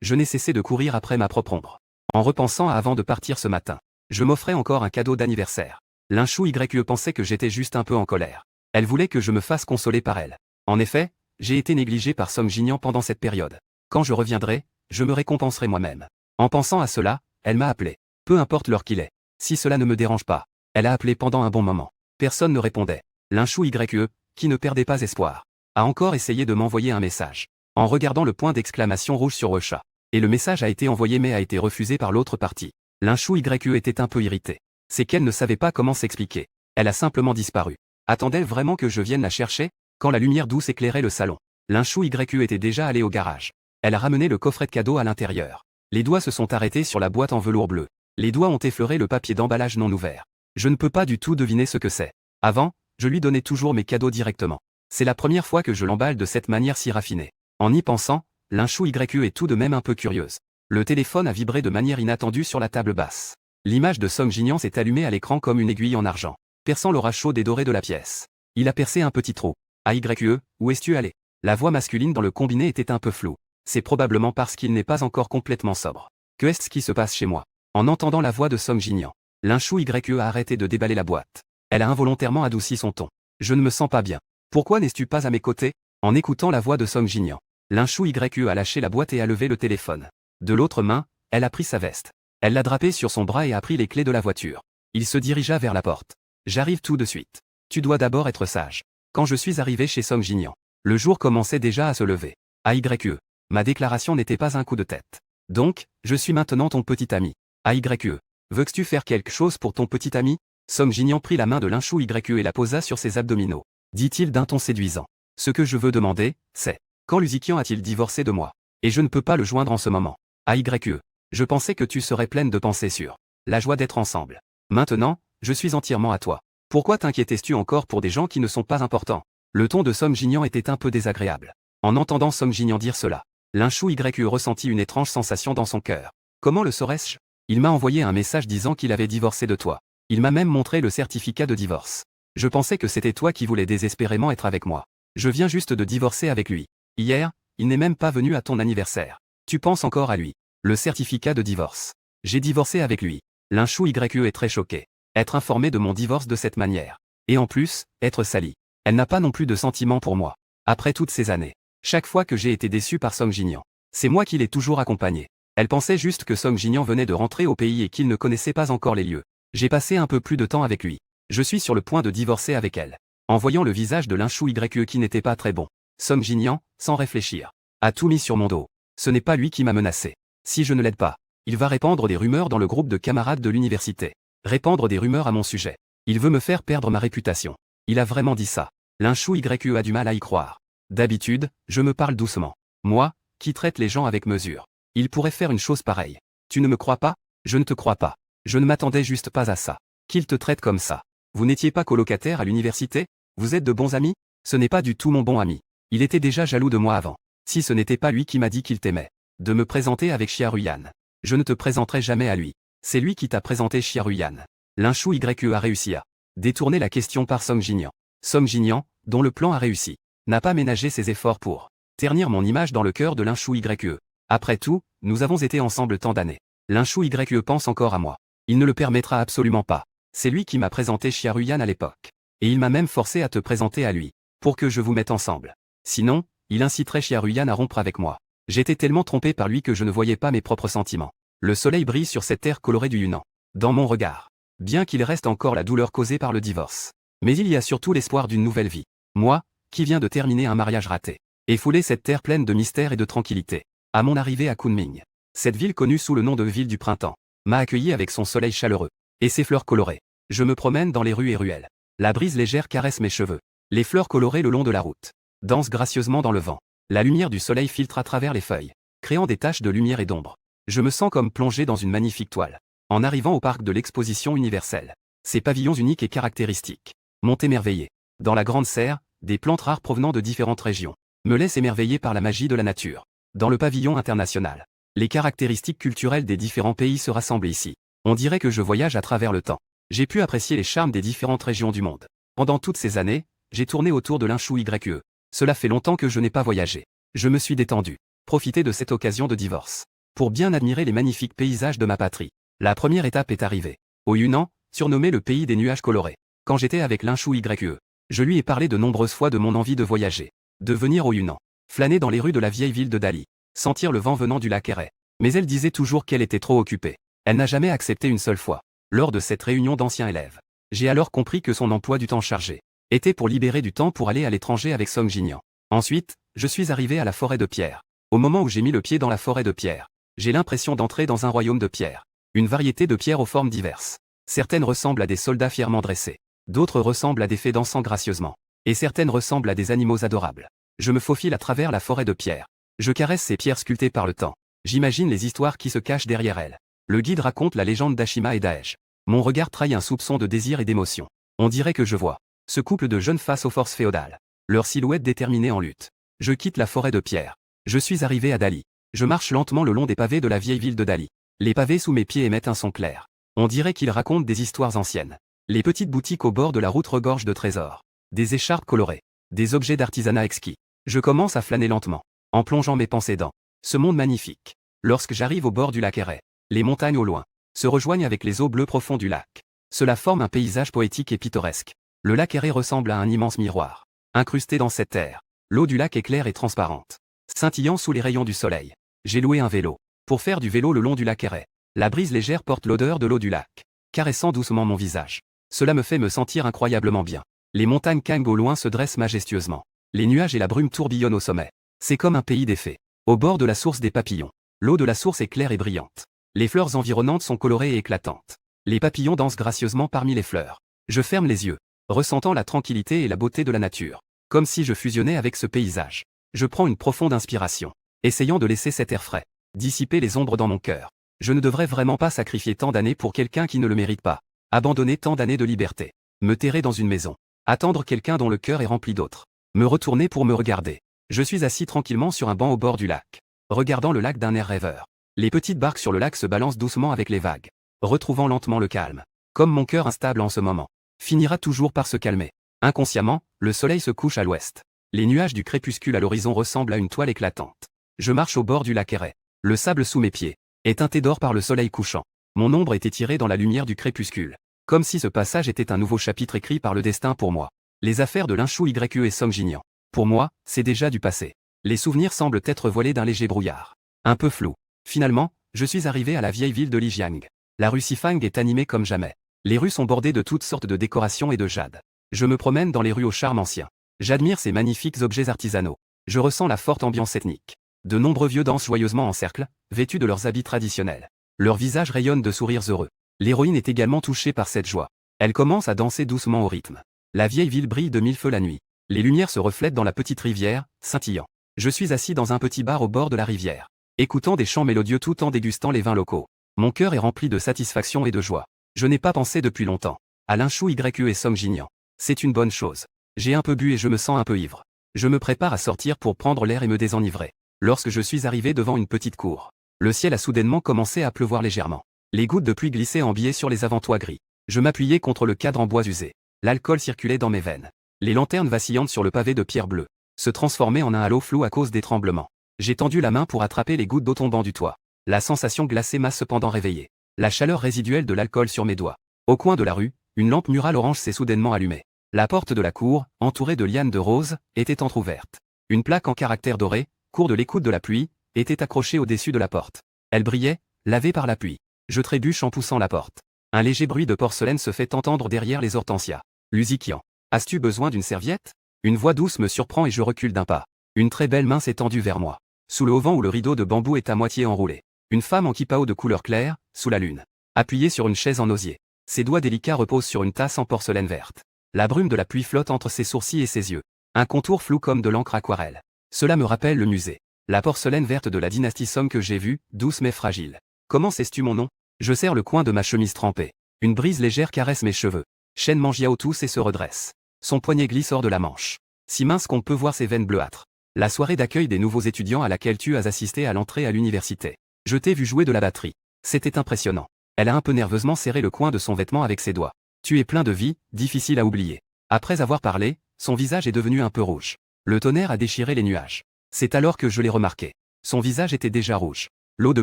Je n'ai cessé de courir après ma propre ombre. En repensant à avant de partir ce matin, je m'offrais encore un cadeau d'anniversaire. Linchou YE pensait que j'étais juste un peu en colère. Elle voulait que je me fasse consoler par elle. En effet, j'ai été négligé par Song Jinyan pendant cette période. Quand je reviendrai, je me récompenserai moi-même. En pensant à cela, elle m'a appelé. Peu importe l'heure qu'il est. Si cela ne me dérange pas. Elle a appelé pendant un bon moment. Personne ne répondait. Linchou YE, qui ne perdait pas espoir, a encore essayé de m'envoyer un message. En regardant le point d'exclamation rouge sur WeChat. Et le message a été envoyé mais a été refusé par l'autre partie. Linchou YE était un peu irritée. C'est qu'elle ne savait pas comment s'expliquer. Elle a simplement disparu. Attendait-elle vraiment que je vienne la chercher? Quand la lumière douce éclairait le salon, Linchou YE était déjà allée au garage. Elle a ramené le coffret de cadeaux à l'intérieur. Les doigts se sont arrêtés sur la boîte en velours bleu. Les doigts ont effleuré le papier d'emballage non ouvert. Je ne peux pas du tout deviner ce que c'est. Avant, je lui donnais toujours mes cadeaux directement. C'est la première fois que je l'emballe de cette manière si raffinée. En y pensant, Linchou YE est tout de même un peu curieuse. Le téléphone a vibré de manière inattendue sur la table basse. L'image de Song Jinyan s'est allumée à l'écran comme une aiguille en argent, perçant l'aura chaude et dorée de la pièce. Il a percé un petit trou. YE, où es-tu allé? La voix masculine dans le combiné était un peu floue. C'est probablement parce qu'il n'est pas encore complètement sobre. Que est-ce qui se passe chez moi? En entendant la voix de Song Jinyan, Linchou YE a arrêté de déballer la boîte. Elle a involontairement adouci son ton. Je ne me sens pas bien. Pourquoi n'es-tu pas à mes côtés? En écoutant la voix de Song Jinyan, Linchou YE a lâché la boîte et a levé le téléphone. De l'autre main, elle a pris sa veste. Elle l'a drapée sur son bras et a pris les clés de la voiture. Il se dirigea vers la porte. J'arrive tout de suite. Tu dois d'abord être sage. Quand je suis arrivé chez Song Jinyan, le jour commençait déjà à se lever. YE. Ma déclaration n'était pas un coup de tête. Donc, je suis maintenant ton petit ami. YE. Veux-tu faire quelque chose pour ton petit ami? Song Jinyan prit la main de Linchou YE et la posa sur ses abdominaux. Dit-il d'un ton séduisant. Ce que je veux demander, c'est, quand Luzikian a-t-il divorcé de moi? Et je ne peux pas le joindre en ce moment. YE. Je pensais que tu serais pleine de pensées sur la joie d'être ensemble. Maintenant, je suis entièrement à toi. Pourquoi t'inquiétais-tu encore pour des gens qui ne sont pas importants? Le ton de Song Jinyan était un peu désagréable. En entendant Song Jinyan dire cela, Linchou YE ressentit une étrange sensation dans son cœur. Comment le saurais-je? Il m'a envoyé un message disant qu'il avait divorcé de toi. Il m'a même montré le certificat de divorce. Je pensais que c'était toi qui voulais désespérément être avec moi. Je viens juste de divorcer avec lui. Hier, il n'est même pas venu à ton anniversaire. Tu penses encore à lui. Le certificat de divorce. J'ai divorcé avec lui. Linchou YE est très choqué. Être informé de mon divorce de cette manière. Et en plus, être sali. Elle n'a pas non plus de sentiments pour moi. Après toutes ces années. Chaque fois que j'ai été déçu par Song Jinyan, c'est moi qui l'ai toujours accompagné. Elle pensait juste que Song Jinyan venait de rentrer au pays et qu'il ne connaissait pas encore les lieux. J'ai passé un peu plus de temps avec lui. Je suis sur le point de divorcer avec elle. En voyant le visage de Linchou YE qui n'était pas très bon, Song Jinyan, sans réfléchir, a tout mis sur mon dos. Ce n'est pas lui qui m'a menacé. Si je ne l'aide pas, il va répandre des rumeurs dans le groupe de camarades de l'université. Répandre des rumeurs à mon sujet. Il veut me faire perdre ma réputation. Il a vraiment dit ça. Linchou YE a du mal à y croire. D'habitude, je me parle doucement. Moi, qui traite les gens avec mesure. Il pourrait faire une chose pareille. Tu ne me crois pas? Je ne te crois pas. Je ne m'attendais juste pas à ça. Qu'il te traite comme ça. Vous n'étiez pas colocataire à l'université? Vous êtes de bons amis? Ce n'est pas du tout mon bon ami. Il était déjà jaloux de moi avant. Si ce n'était pas lui qui m'a dit qu'il t'aimait. De me présenter avec Chiaruyan. Je ne te présenterai jamais à lui. C'est lui qui t'a présenté Chiaruyan. Linchou YE a réussi à détourner la question par Song Jinyan. Song Jinyan, dont le plan a réussi, n'a pas ménagé ses efforts pour ternir mon image dans le cœur de Linchou YE. Après tout, nous avons été ensemble tant d'années. Linchou YE pense encore à moi. Il ne le permettra absolument pas. C'est lui qui m'a présenté Chiaruyan à l'époque. Et il m'a même forcé à te présenter à lui. Pour que je vous mette ensemble. Sinon, il inciterait Chiaruyan à rompre avec moi. J'étais tellement trompé par lui que je ne voyais pas mes propres sentiments. Le soleil brille sur cette terre colorée du Yunnan. Dans mon regard. Bien qu'il reste encore la douleur causée par le divorce. Mais il y a surtout l'espoir d'une nouvelle vie. Moi, qui viens de terminer un mariage raté. Et fouler cette terre pleine de mystère et de tranquillité. À mon arrivée à Kunming. Cette ville connue sous le nom de ville du printemps. M'a accueilli avec son soleil chaleureux. Et ses fleurs colorées. Je me promène dans les rues et ruelles. La brise légère caresse mes cheveux. Les fleurs colorées le long de la route dansent gracieusement dans le vent. La lumière du soleil filtre à travers les feuilles, créant des taches de lumière et d'ombre. Je me sens comme plongé dans une magnifique toile. En arrivant au parc de l'exposition universelle, ces pavillons uniques et caractéristiques m'ont émerveillé. Dans la grande serre, des plantes rares provenant de différentes régions me laissent émerveillé par la magie de la nature. Dans le pavillon international, Les caractéristiques culturelles des différents pays se rassemblent ici. On dirait que je voyage à travers le temps. J'ai pu apprécier les charmes des différentes régions du monde. Pendant toutes ces années, j'ai tourné autour de l'Inshu YE. Cela fait longtemps que je n'ai pas voyagé. Je me suis détendu. Profité de cette occasion de divorce. Pour bien admirer les magnifiques paysages de ma patrie. La première étape est arrivée. Au Yunnan, surnommé le pays des nuages colorés. Quand j'étais avec l'Inshu YE, je lui ai parlé de nombreuses fois de mon envie de voyager. De venir au Yunnan. Flâner dans les rues de la vieille ville de Dali. Sentir le vent venant du lac Eré. Mais elle disait toujours qu'elle était trop occupée. Elle n'a jamais accepté une seule fois. Lors de cette réunion d'anciens élèves. J'ai alors compris que son emploi du temps chargé était pour libérer du temps pour aller à l'étranger avec Song Jinyan. Ensuite, je suis arrivé à la forêt de pierre. Au moment où j'ai mis le pied dans la forêt de pierre, j'ai l'impression d'entrer dans un royaume de pierre. Une variété de pierres aux formes diverses. Certaines ressemblent à des soldats fièrement dressés. D'autres ressemblent à des fées dansant gracieusement. Et certaines ressemblent à des animaux adorables. Je me faufile à travers la forêt de pierre. Je caresse ces pierres sculptées par le temps. J'imagine les histoires qui se cachent derrière elles. Le guide raconte la légende d'Ashima et Daesh. Mon regard trahit un soupçon de désir et d'émotion. On dirait que je vois ce couple de jeunes face aux forces féodales. Leur silhouette déterminée en lutte. Je quitte la forêt de pierre. Je suis arrivé à Dali. Je marche lentement le long des pavés de la vieille ville de Dali. Les pavés sous mes pieds émettent un son clair. On dirait qu'ils racontent des histoires anciennes. Les petites boutiques au bord de la route regorgent de trésors. Des écharpes colorées. Des objets d'artisanat exquis. Je commence à flâner lentement, en plongeant mes pensées dans ce monde magnifique. Lorsque j'arrive au bord du lac Eré, les montagnes au loin se rejoignent avec les eaux bleues profondes du lac. Cela forme un paysage poétique et pittoresque. Le lac Eré ressemble à un immense miroir. Incrusté dans cette terre, l'eau du lac est claire et transparente, scintillant sous les rayons du soleil. J'ai loué un vélo pour faire du vélo le long du lac Eré. La brise légère porte l'odeur de l'eau du lac, caressant doucement mon visage. Cela me fait me sentir incroyablement bien. Les montagnes Kang au loin se dressent majestueusement. Les nuages et la brume tourbillonnent au sommet. C'est comme un pays des fées. Au bord de la source des papillons. L'eau de la source est claire et brillante. Les fleurs environnantes sont colorées et éclatantes. Les papillons dansent gracieusement parmi les fleurs. Je ferme les yeux, ressentant la tranquillité et la beauté de la nature. Comme si je fusionnais avec ce paysage. Je prends une profonde inspiration, essayant de laisser cet air frais dissiper les ombres dans mon cœur. Je ne devrais vraiment pas sacrifier tant d'années pour quelqu'un qui ne le mérite pas. Abandonner tant d'années de liberté. Me terrer dans une maison. Attendre quelqu'un dont le cœur est rempli d'autres. Me retourner pour me regarder. Je suis assis tranquillement sur un banc au bord du lac, regardant le lac d'un air rêveur. Les petites barques sur le lac se balancent doucement avec les vagues, retrouvant lentement le calme. Comme mon cœur instable en ce moment finira toujours par se calmer. Inconsciemment, le soleil se couche à l'ouest. Les nuages du crépuscule à l'horizon ressemblent à une toile éclatante. Je marche au bord du lac Eré. Le sable sous mes pieds est teinté d'or par le soleil couchant. Mon ombre est étirée dans la lumière du crépuscule. Comme si ce passage était un nouveau chapitre écrit par le destin pour moi. Les affaires de l'Inshu YE et Song Jinyan. Pour moi, c'est déjà du passé. Les souvenirs semblent être voilés d'un léger brouillard. Un peu flou. Finalement, je suis arrivé à la vieille ville de Lijiang. La rue Sifang est animée comme jamais. Les rues sont bordées de toutes sortes de décorations et de jade. Je me promène dans les rues au charme ancien. J'admire ces magnifiques objets artisanaux. Je ressens la forte ambiance ethnique. De nombreux vieux dansent joyeusement en cercle, vêtus de leurs habits traditionnels. Leurs visages rayonnent de sourires heureux. L'héroïne est également touchée par cette joie. Elle commence à danser doucement au rythme. La vieille ville brille de mille feux la nuit. Les lumières se reflètent dans la petite rivière, scintillant. Je suis assis dans un petit bar au bord de la rivière, écoutant des chants mélodieux tout en dégustant les vins locaux. Mon cœur est rempli de satisfaction et de joie. Je n'ai pas pensé depuis longtemps à l'Inshu YE et Song Jinyan. C'est une bonne chose. J'ai un peu bu et je me sens un peu ivre. Je me prépare à sortir pour prendre l'air et me désenivrer. Lorsque je suis arrivé devant une petite cour, le ciel a soudainement commencé à pleuvoir légèrement. Les gouttes de pluie glissaient en biais sur les avant-toits gris. Je m'appuyais contre le cadre en bois usé. L'alcool circulait dans mes veines. Les lanternes vacillantes sur le pavé de pierre bleue se transformaient en un halo flou à cause des tremblements. J'ai tendu la main pour attraper les gouttes d'eau tombant du toit. La sensation glacée m'a cependant réveillé. La chaleur résiduelle de l'alcool sur mes doigts. Au coin de la rue, une lampe murale orange s'est soudainement allumée. La porte de la cour, entourée de lianes de roses, était entr'ouverte. Une plaque en caractères dorés, cours de l'écoute de la pluie, était accrochée au-dessus de la porte. Elle brillait, lavée par la pluie. Je trébuche en poussant la porte. Un léger bruit de porcelaine se fait entendre derrière les hortensias. Lusikian. As-tu besoin d'une serviette? Une voix douce me surprend et je recule d'un pas. Une très belle main s'est tendue vers moi. Sous le auvent où le rideau de bambou est à moitié enroulé. Une femme en kipao de couleur claire, sous la lune. Appuyée sur une chaise en osier. Ses doigts délicats reposent sur une tasse en porcelaine verte. La brume de la pluie flotte entre ses sourcils et ses yeux. Un contour flou comme de l'encre aquarelle. Cela me rappelle le musée. La porcelaine verte de la dynastie Song que j'ai vue, douce mais fragile. Comment sais-tu mon nom? Je serre le coin de ma chemise trempée. Une brise légère caresse mes cheveux. Shen Manjiao tousse et se redresse. Son poignet glisse hors de la manche. Si mince qu'on peut voir ses veines bleuâtres. La soirée d'accueil des nouveaux étudiants à laquelle tu as assisté à l'entrée à l'université. Je t'ai vu jouer de la batterie. C'était impressionnant. Elle a un peu nerveusement serré le coin de son vêtement avec ses doigts. Tu es plein de vie, difficile à oublier. Après avoir parlé, son visage est devenu un peu rouge. Le tonnerre a déchiré les nuages. C'est alors que je l'ai remarqué. Son visage était déjà rouge. L'eau de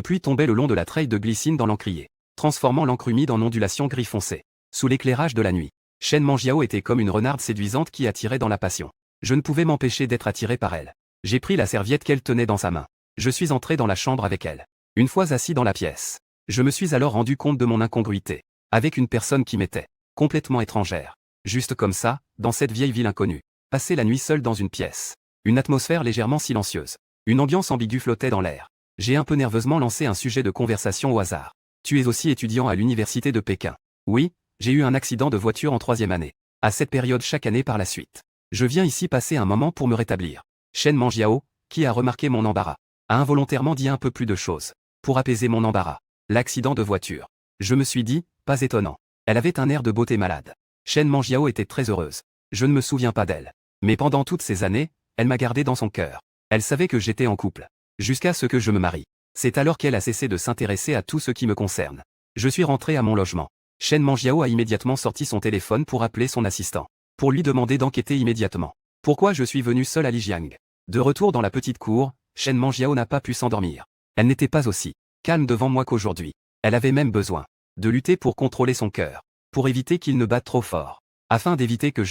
pluie tombait le long de la treille de glycine dans l'encrier, transformant l'encre humide en ondulation gris foncé. Sous l'éclairage de la nuit, Shen Manjiao était comme une renarde séduisante qui attirait dans la passion. Je ne pouvais m'empêcher d'être attiré par elle. J'ai pris la serviette qu'elle tenait dans sa main. Je suis entré dans la chambre avec elle. Une fois assis dans la pièce, je me suis alors rendu compte de mon incongruité, avec une personne qui m'était complètement étrangère. Juste comme ça, dans cette vieille ville inconnue. Passer la nuit seul dans une pièce. Une atmosphère légèrement silencieuse. Une ambiance ambiguë flottait dans l'air. J'ai un peu nerveusement lancé un sujet de conversation au hasard. Tu es aussi étudiant à l'université de Pékin. Oui, j'ai eu un accident de voiture en 3e année. À cette période chaque année par la suite. Je viens ici passer un moment pour me rétablir. Shen Manjiao, qui a remarqué mon embarras, a involontairement dit un peu plus de choses. Pour apaiser mon embarras. L'accident de voiture. Je me suis dit, pas étonnant. Elle avait un air de beauté malade. Shen Manjiao était très heureuse. Je ne me souviens pas d'elle. Mais pendant toutes ces années, elle m'a gardé dans son cœur. Elle savait que j'étais en couple. Jusqu'à ce que je me marie. C'est alors qu'elle a cessé de s'intéresser à tout ce qui me concerne. Je suis rentré à mon logement. Shen Manjiao a immédiatement sorti son téléphone pour appeler son assistant. Pour lui demander d'enquêter immédiatement. Pourquoi je suis venu seul à Lijiang. De retour dans la petite cour, Shen Manjiao n'a pas pu s'endormir. Elle n'était pas aussi calme devant moi qu'aujourd'hui. Elle avait même besoin de lutter pour contrôler son cœur. Pour éviter qu'il ne batte trop fort. Afin d'éviter que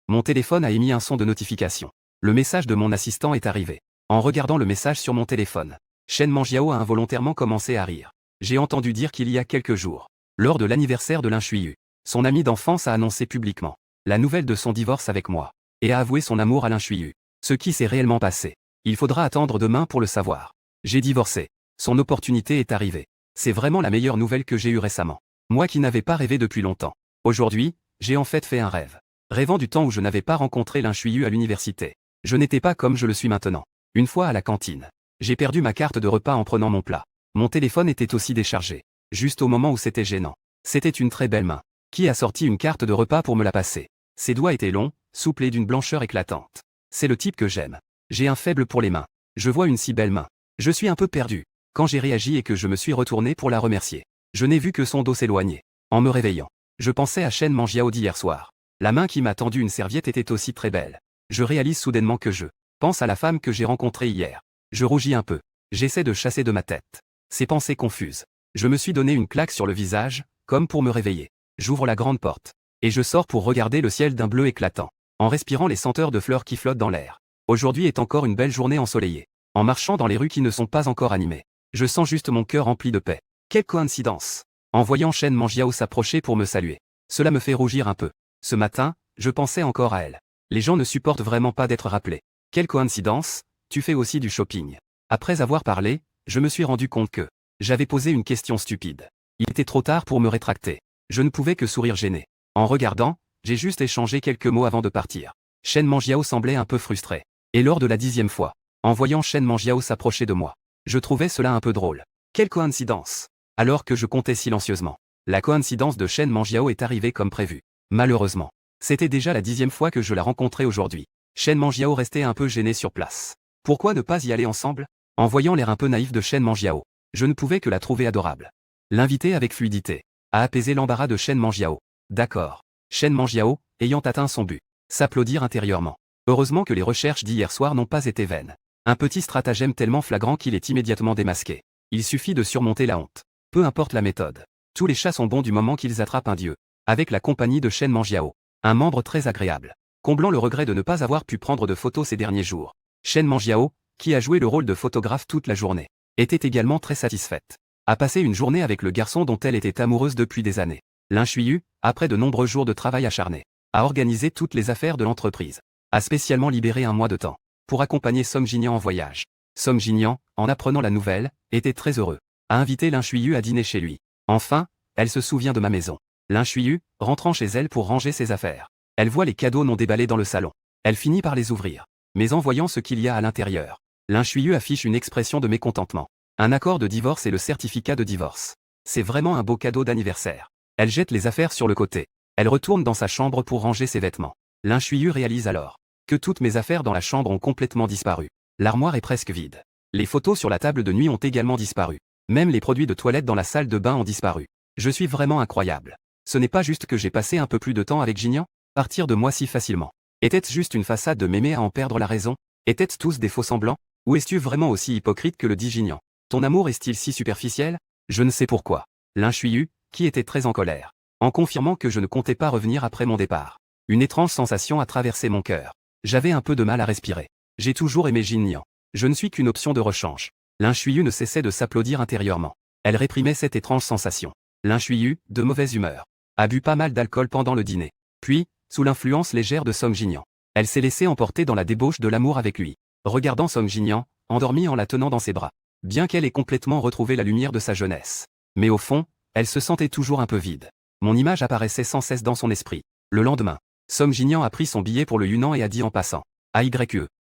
Mon téléphone a émis un son de notification. Le message de mon assistant est arrivé. En regardant le message sur mon téléphone, Shen Manjiao a involontairement commencé à rire. J'ai entendu dire qu'il y a quelques jours, lors de l'anniversaire de Lin Shuiyu, son ami d'enfance a annoncé publiquement la nouvelle de son divorce avec moi, et a avoué son amour à Lin Shuiyu. Ce qui s'est réellement passé, il faudra attendre demain pour le savoir. J'ai divorcé. Son opportunité est arrivée. C'est vraiment la meilleure nouvelle que j'ai eue récemment. Moi qui n'avais pas rêvé depuis longtemps. Aujourd'hui, j'ai en fait un rêve. Rêvant du temps où je n'avais pas rencontré Lin Shuiyu à l'université. Je n'étais pas comme je le suis maintenant. Une fois à la cantine, j'ai perdu ma carte de repas en prenant mon plat. Mon téléphone était aussi déchargé. Juste au moment où c'était gênant. C'était une très belle main. Qui a sorti une carte de repas pour me la passer. Ses doigts étaient longs, souples et d'une blancheur éclatante. C'est le type que j'aime. J'ai un faible pour les mains. Je vois une si belle main. Je suis un peu perdu. Quand j'ai réagi et que je me suis retourné pour la remercier, je n'ai vu que son dos s'éloigner. En me réveillant, je pensais à Shen Manjiao d'hier soir. La main qui m'a tendu une serviette était aussi très belle. Je réalise soudainement que je pense à la femme que j'ai rencontrée hier. Je rougis un peu. J'essaie de chasser de ma tête ces pensées confuses. Je me suis donné une claque sur le visage, comme pour me réveiller. J'ouvre la grande porte. Et je sors pour regarder le ciel d'un bleu éclatant, en respirant les senteurs de fleurs qui flottent dans l'air. Aujourd'hui est encore une belle journée ensoleillée. En marchant dans les rues qui ne sont pas encore animées, je sens juste mon cœur rempli de paix. Quelle coïncidence! En voyant Shen Manjiao s'approcher pour me saluer, cela me fait rougir un peu. Ce matin, je pensais encore à elle. Les gens ne supportent vraiment pas d'être rappelés. Quelle coïncidence, tu fais aussi du shopping. Après avoir parlé, je me suis rendu compte que j'avais posé une question stupide. Il était trop tard pour me rétracter. Je ne pouvais que sourire gêné. En regardant, j'ai juste échangé quelques mots avant de partir. Shen Manjiao semblait un peu frustré. Et lors de la 10e fois, en voyant Shen Manjiao s'approcher de moi, je trouvais cela un peu drôle. Quelle coïncidence! Alors que je comptais silencieusement, la coïncidence de Shen Manjiao est arrivée comme prévu. Malheureusement, c'était déjà la 10e fois que je la rencontrais aujourd'hui. Shen Manjiao restait un peu gêné sur place. Pourquoi ne pas y aller ensemble? En voyant l'air un peu naïf de Shen Manjiao, je ne pouvais que la trouver adorable. L'inviter avec fluidité a apaisé l'embarras de Shen Manjiao. D'accord. Shen Manjiao, ayant atteint son but, s'applaudir intérieurement. Heureusement que les recherches d'hier soir n'ont pas été vaines. Un petit stratagème tellement flagrant qu'il est immédiatement démasqué. Il suffit de surmonter la honte. Peu importe la méthode. Tous les chats sont bons du moment qu'ils attrapent un dieu. Avec la compagnie de Shen Manjiao. Un membre très agréable. Comblant le regret de ne pas avoir pu prendre de photos ces derniers jours. Shen Manjiao, qui a joué le rôle de photographe toute la journée, était également très satisfaite. A passé une journée avec le garçon dont elle était amoureuse depuis des années. Lin Shuiyu, après de nombreux jours de travail acharné, a organisé toutes les affaires de l'entreprise. A spécialement libéré un mois de temps pour accompagner Song Jinyan en voyage. Song Jinyan, en apprenant la nouvelle, était très heureux. A invité Lin Shuiyu à dîner chez lui. Enfin, elle se souvient de ma maison. Lin Shuiyu, rentrant chez elle pour ranger ses affaires. Elle voit les cadeaux non déballés dans le salon. Elle finit par les ouvrir. Mais en voyant ce qu'il y a à l'intérieur, Lin Shuiyu affiche une expression de mécontentement. Un accord de divorce et le certificat de divorce. C'est vraiment un beau cadeau d'anniversaire. Elle jette les affaires sur le côté. Elle retourne dans sa chambre pour ranger ses vêtements. Lin Shuiyu réalise alors que toutes mes affaires dans la chambre ont complètement disparu. L'armoire est presque vide. Les photos sur la table de nuit ont également disparu. Même les produits de toilette dans la salle de bain ont disparu. Je suis vraiment incroyable. Ce n'est pas juste que j'ai passé un peu plus de temps avec Gignan, partir de moi si facilement. Était-ce juste une façade de mémé à en perdre la raison? Étaient-ce tous des faux semblants? Ou es-tu vraiment aussi hypocrite que le dit Gignan? Ton amour est-il si superficiel? Je ne sais pourquoi. Linchuyu, qui était très en colère, en confirmant que je ne comptais pas revenir après mon départ. Une étrange sensation a traversé mon cœur. J'avais un peu de mal à respirer. J'ai toujours aimé Gignan. Je ne suis qu'une option de rechange. Linchuyu ne cessait de s'applaudir intérieurement. Elle réprimait cette étrange sensation. Linchuyu, de mauvaise humeur, a bu pas mal d'alcool pendant le dîner. Puis, sous l'influence légère de Song Jingyan, elle s'est laissée emporter dans la débauche de l'amour avec lui. Regardant Song Jingyan, endormie en la tenant dans ses bras. Bien qu'elle ait complètement retrouvé la lumière de sa jeunesse. Mais au fond, elle se sentait toujours un peu vide. Mon image apparaissait sans cesse dans son esprit. Le lendemain, Song Jingyan a pris son billet pour le Yunnan et a dit en passant. AYE.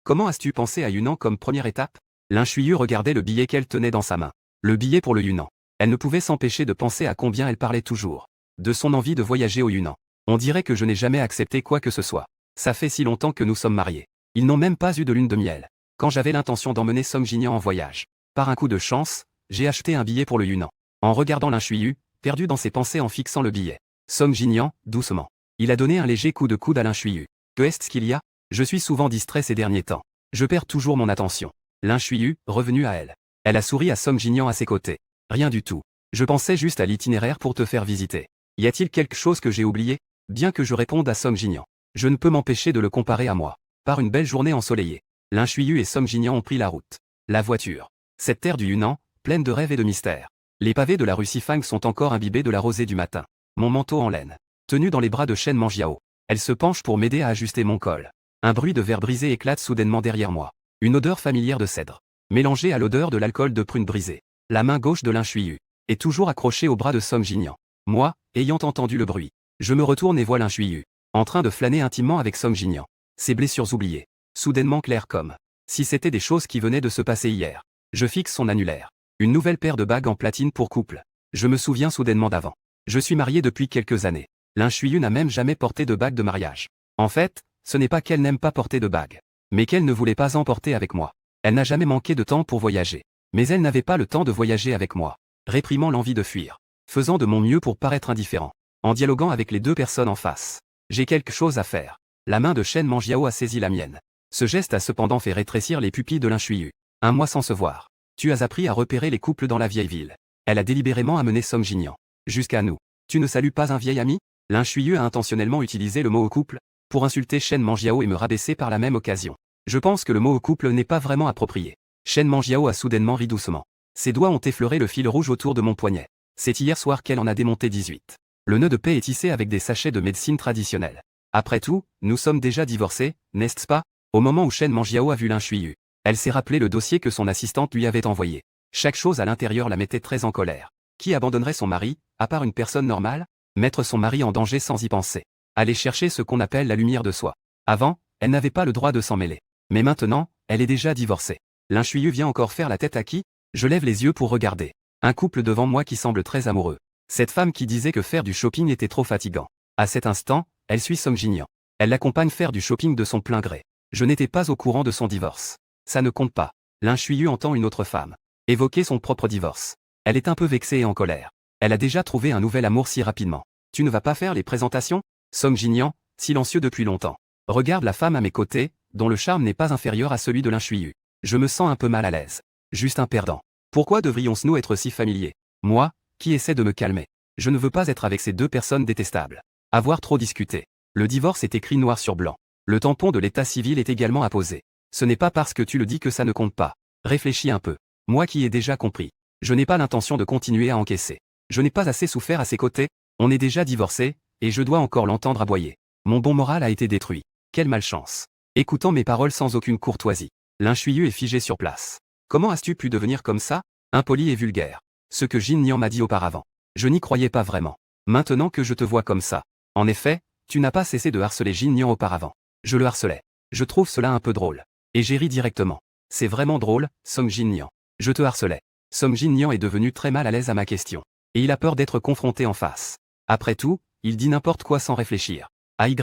Comment as-tu pensé à Yunnan comme première étape? Linchuyu regardait le billet qu'elle tenait dans sa main. Le billet pour le Yunnan. Elle ne pouvait s'empêcher de penser à combien elle parlait toujours. De son envie de voyager au Yunnan. On dirait que je n'ai jamais accepté quoi que ce soit. Ça fait si longtemps que nous sommes mariés. Ils n'ont même pas eu de lune de miel. Quand j'avais l'intention d'emmener Song Jingyan en voyage. Par un coup de chance, j'ai acheté un billet pour le Yunnan. En regardant Linchuyu, perdu dans ses pensées en fixant le billet. Song Jingyan, doucement. Il a donné un léger coup de coude à Linchuyu. Que est-ce qu'il y a? Je suis souvent distrait ces derniers temps. Je perds toujours mon attention. Linchuyu, revenu à elle. Elle a souri à Song Jingyan à ses côtés. Rien du tout. Je pensais juste à l'itinéraire pour te faire visiter. Y a-t-il quelque chose que j'ai oublié? Bien que je réponde à Song Jingyan, je ne peux m'empêcher de le comparer à moi. Par une belle journée ensoleillée, Linchuyu et Song Jingyan ont pris la route. La voiture. Cette terre du Yunnan, pleine de rêves et de mystères. Les pavés de la rue Sifang sont encore imbibés de la rosée du matin. Mon manteau en laine. Tenu dans les bras de Shen Manjiao. Elle se penche pour m'aider à ajuster mon col. Un bruit de verre brisé éclate soudainement derrière moi. Une odeur familière de cèdre. Mélangée à l'odeur de l'alcool de prune brisée. La main gauche de Linchuyu est toujours accrochée au bras de Song Jingyan. Moi, ayant entendu le bruit, je me retourne et vois Linchuyu, en train de flâner intimement avec Song Jingyan. Ses blessures oubliées, soudainement claires comme si c'était des choses qui venaient de se passer hier. Je fixe son annulaire. Une nouvelle paire de bagues en platine pour couple. Je me souviens soudainement d'avant. Je suis marié depuis quelques années. Linchuyu n'a même jamais porté de bague de mariage. En fait, ce n'est pas qu'elle n'aime pas porter de bague, mais qu'elle ne voulait pas en porter avec moi. Elle n'a jamais manqué de temps pour voyager. Mais elle n'avait pas le temps de voyager avec moi. Réprimant l'envie de fuir. Faisant de mon mieux pour paraître indifférent. En dialoguant avec les deux personnes en face. J'ai quelque chose à faire. La main de Shen Manjiao a saisi la mienne. Ce geste a cependant fait rétrécir les pupilles de Linchuyu. Un mois sans se voir. Tu as appris à repérer les couples dans la vieille ville. Elle a délibérément amené Song Jingyan jusqu'à nous. Tu ne salues pas un vieil ami? Linchuyu a intentionnellement utilisé le mot au couple pour insulter Shen Manjiao et me rabaisser par la même occasion. Je pense que le mot au couple n'est pas vraiment approprié. Shen Manjiao a soudainement ri doucement. Ses doigts ont effleuré le fil rouge autour de mon poignet. C'est hier soir qu'elle en a démonté 18. Le nœud de paix est tissé avec des sachets de médecine traditionnelle. Après tout, nous sommes déjà divorcés, n'est-ce pas? Au moment où Shen Manjiao a vu Linchuyu, elle s'est rappelé le dossier que son assistante lui avait envoyé. Chaque chose à l'intérieur la mettait très en colère. Qui abandonnerait son mari, à part une personne normale? Mettre son mari en danger sans y penser. Aller chercher ce qu'on appelle la lumière de soi. Avant, elle n'avait pas le droit de s'en mêler. Mais maintenant, elle est déjà divorcée. Linchuyu vient encore faire la tête à qui? Je lève les yeux pour regarder. Un couple devant moi qui semble très amoureux. Cette femme qui disait que faire du shopping était trop fatigant. À cet instant, elle suit Song Jingyan. Elle l'accompagne faire du shopping de son plein gré. Je n'étais pas au courant de son divorce. Ça ne compte pas. Linchuyu entend une autre femme évoquer son propre divorce. Elle est un peu vexée et en colère. Elle a déjà trouvé un nouvel amour si rapidement. Tu ne vas pas faire les présentations? Song Jingyan, silencieux depuis longtemps, regarde la femme à mes côtés, dont le charme n'est pas inférieur à celui de Linchuyu. Je me sens un peu mal à l'aise. Juste un perdant. Pourquoi devrions-nous être si familiers? Moi, qui essaie de me calmer. Je ne veux pas être avec ces deux personnes détestables. Avoir trop discuté. Le divorce est écrit noir sur blanc. Le tampon de l'état civil est également apposé. Ce n'est pas parce que tu le dis que ça ne compte pas. Réfléchis un peu. Moi qui ai déjà compris. Je n'ai pas l'intention de continuer à encaisser. Je n'ai pas assez souffert à ses côtés. On est déjà divorcés, et je dois encore l'entendre aboyer. Mon bon moral a été détruit. Quelle malchance. Écoutant mes paroles sans aucune courtoisie. Linchuyu est figé sur place. Comment as-tu pu devenir comme ça? Impoli et vulgaire. Ce que Jin Nian m'a dit auparavant. Je n'y croyais pas vraiment. Maintenant que je te vois comme ça. En effet, tu n'as pas cessé de harceler Jin Nian auparavant. Je le harcelais. Je trouve cela un peu drôle. Et j'ai ri directement. C'est vraiment drôle, Song Jin Nian. Je te harcelais. Song Jin Nian est devenu très mal à l'aise à ma question. Et il a peur d'être confronté en face. Après tout, il dit n'importe quoi sans réfléchir. AYE,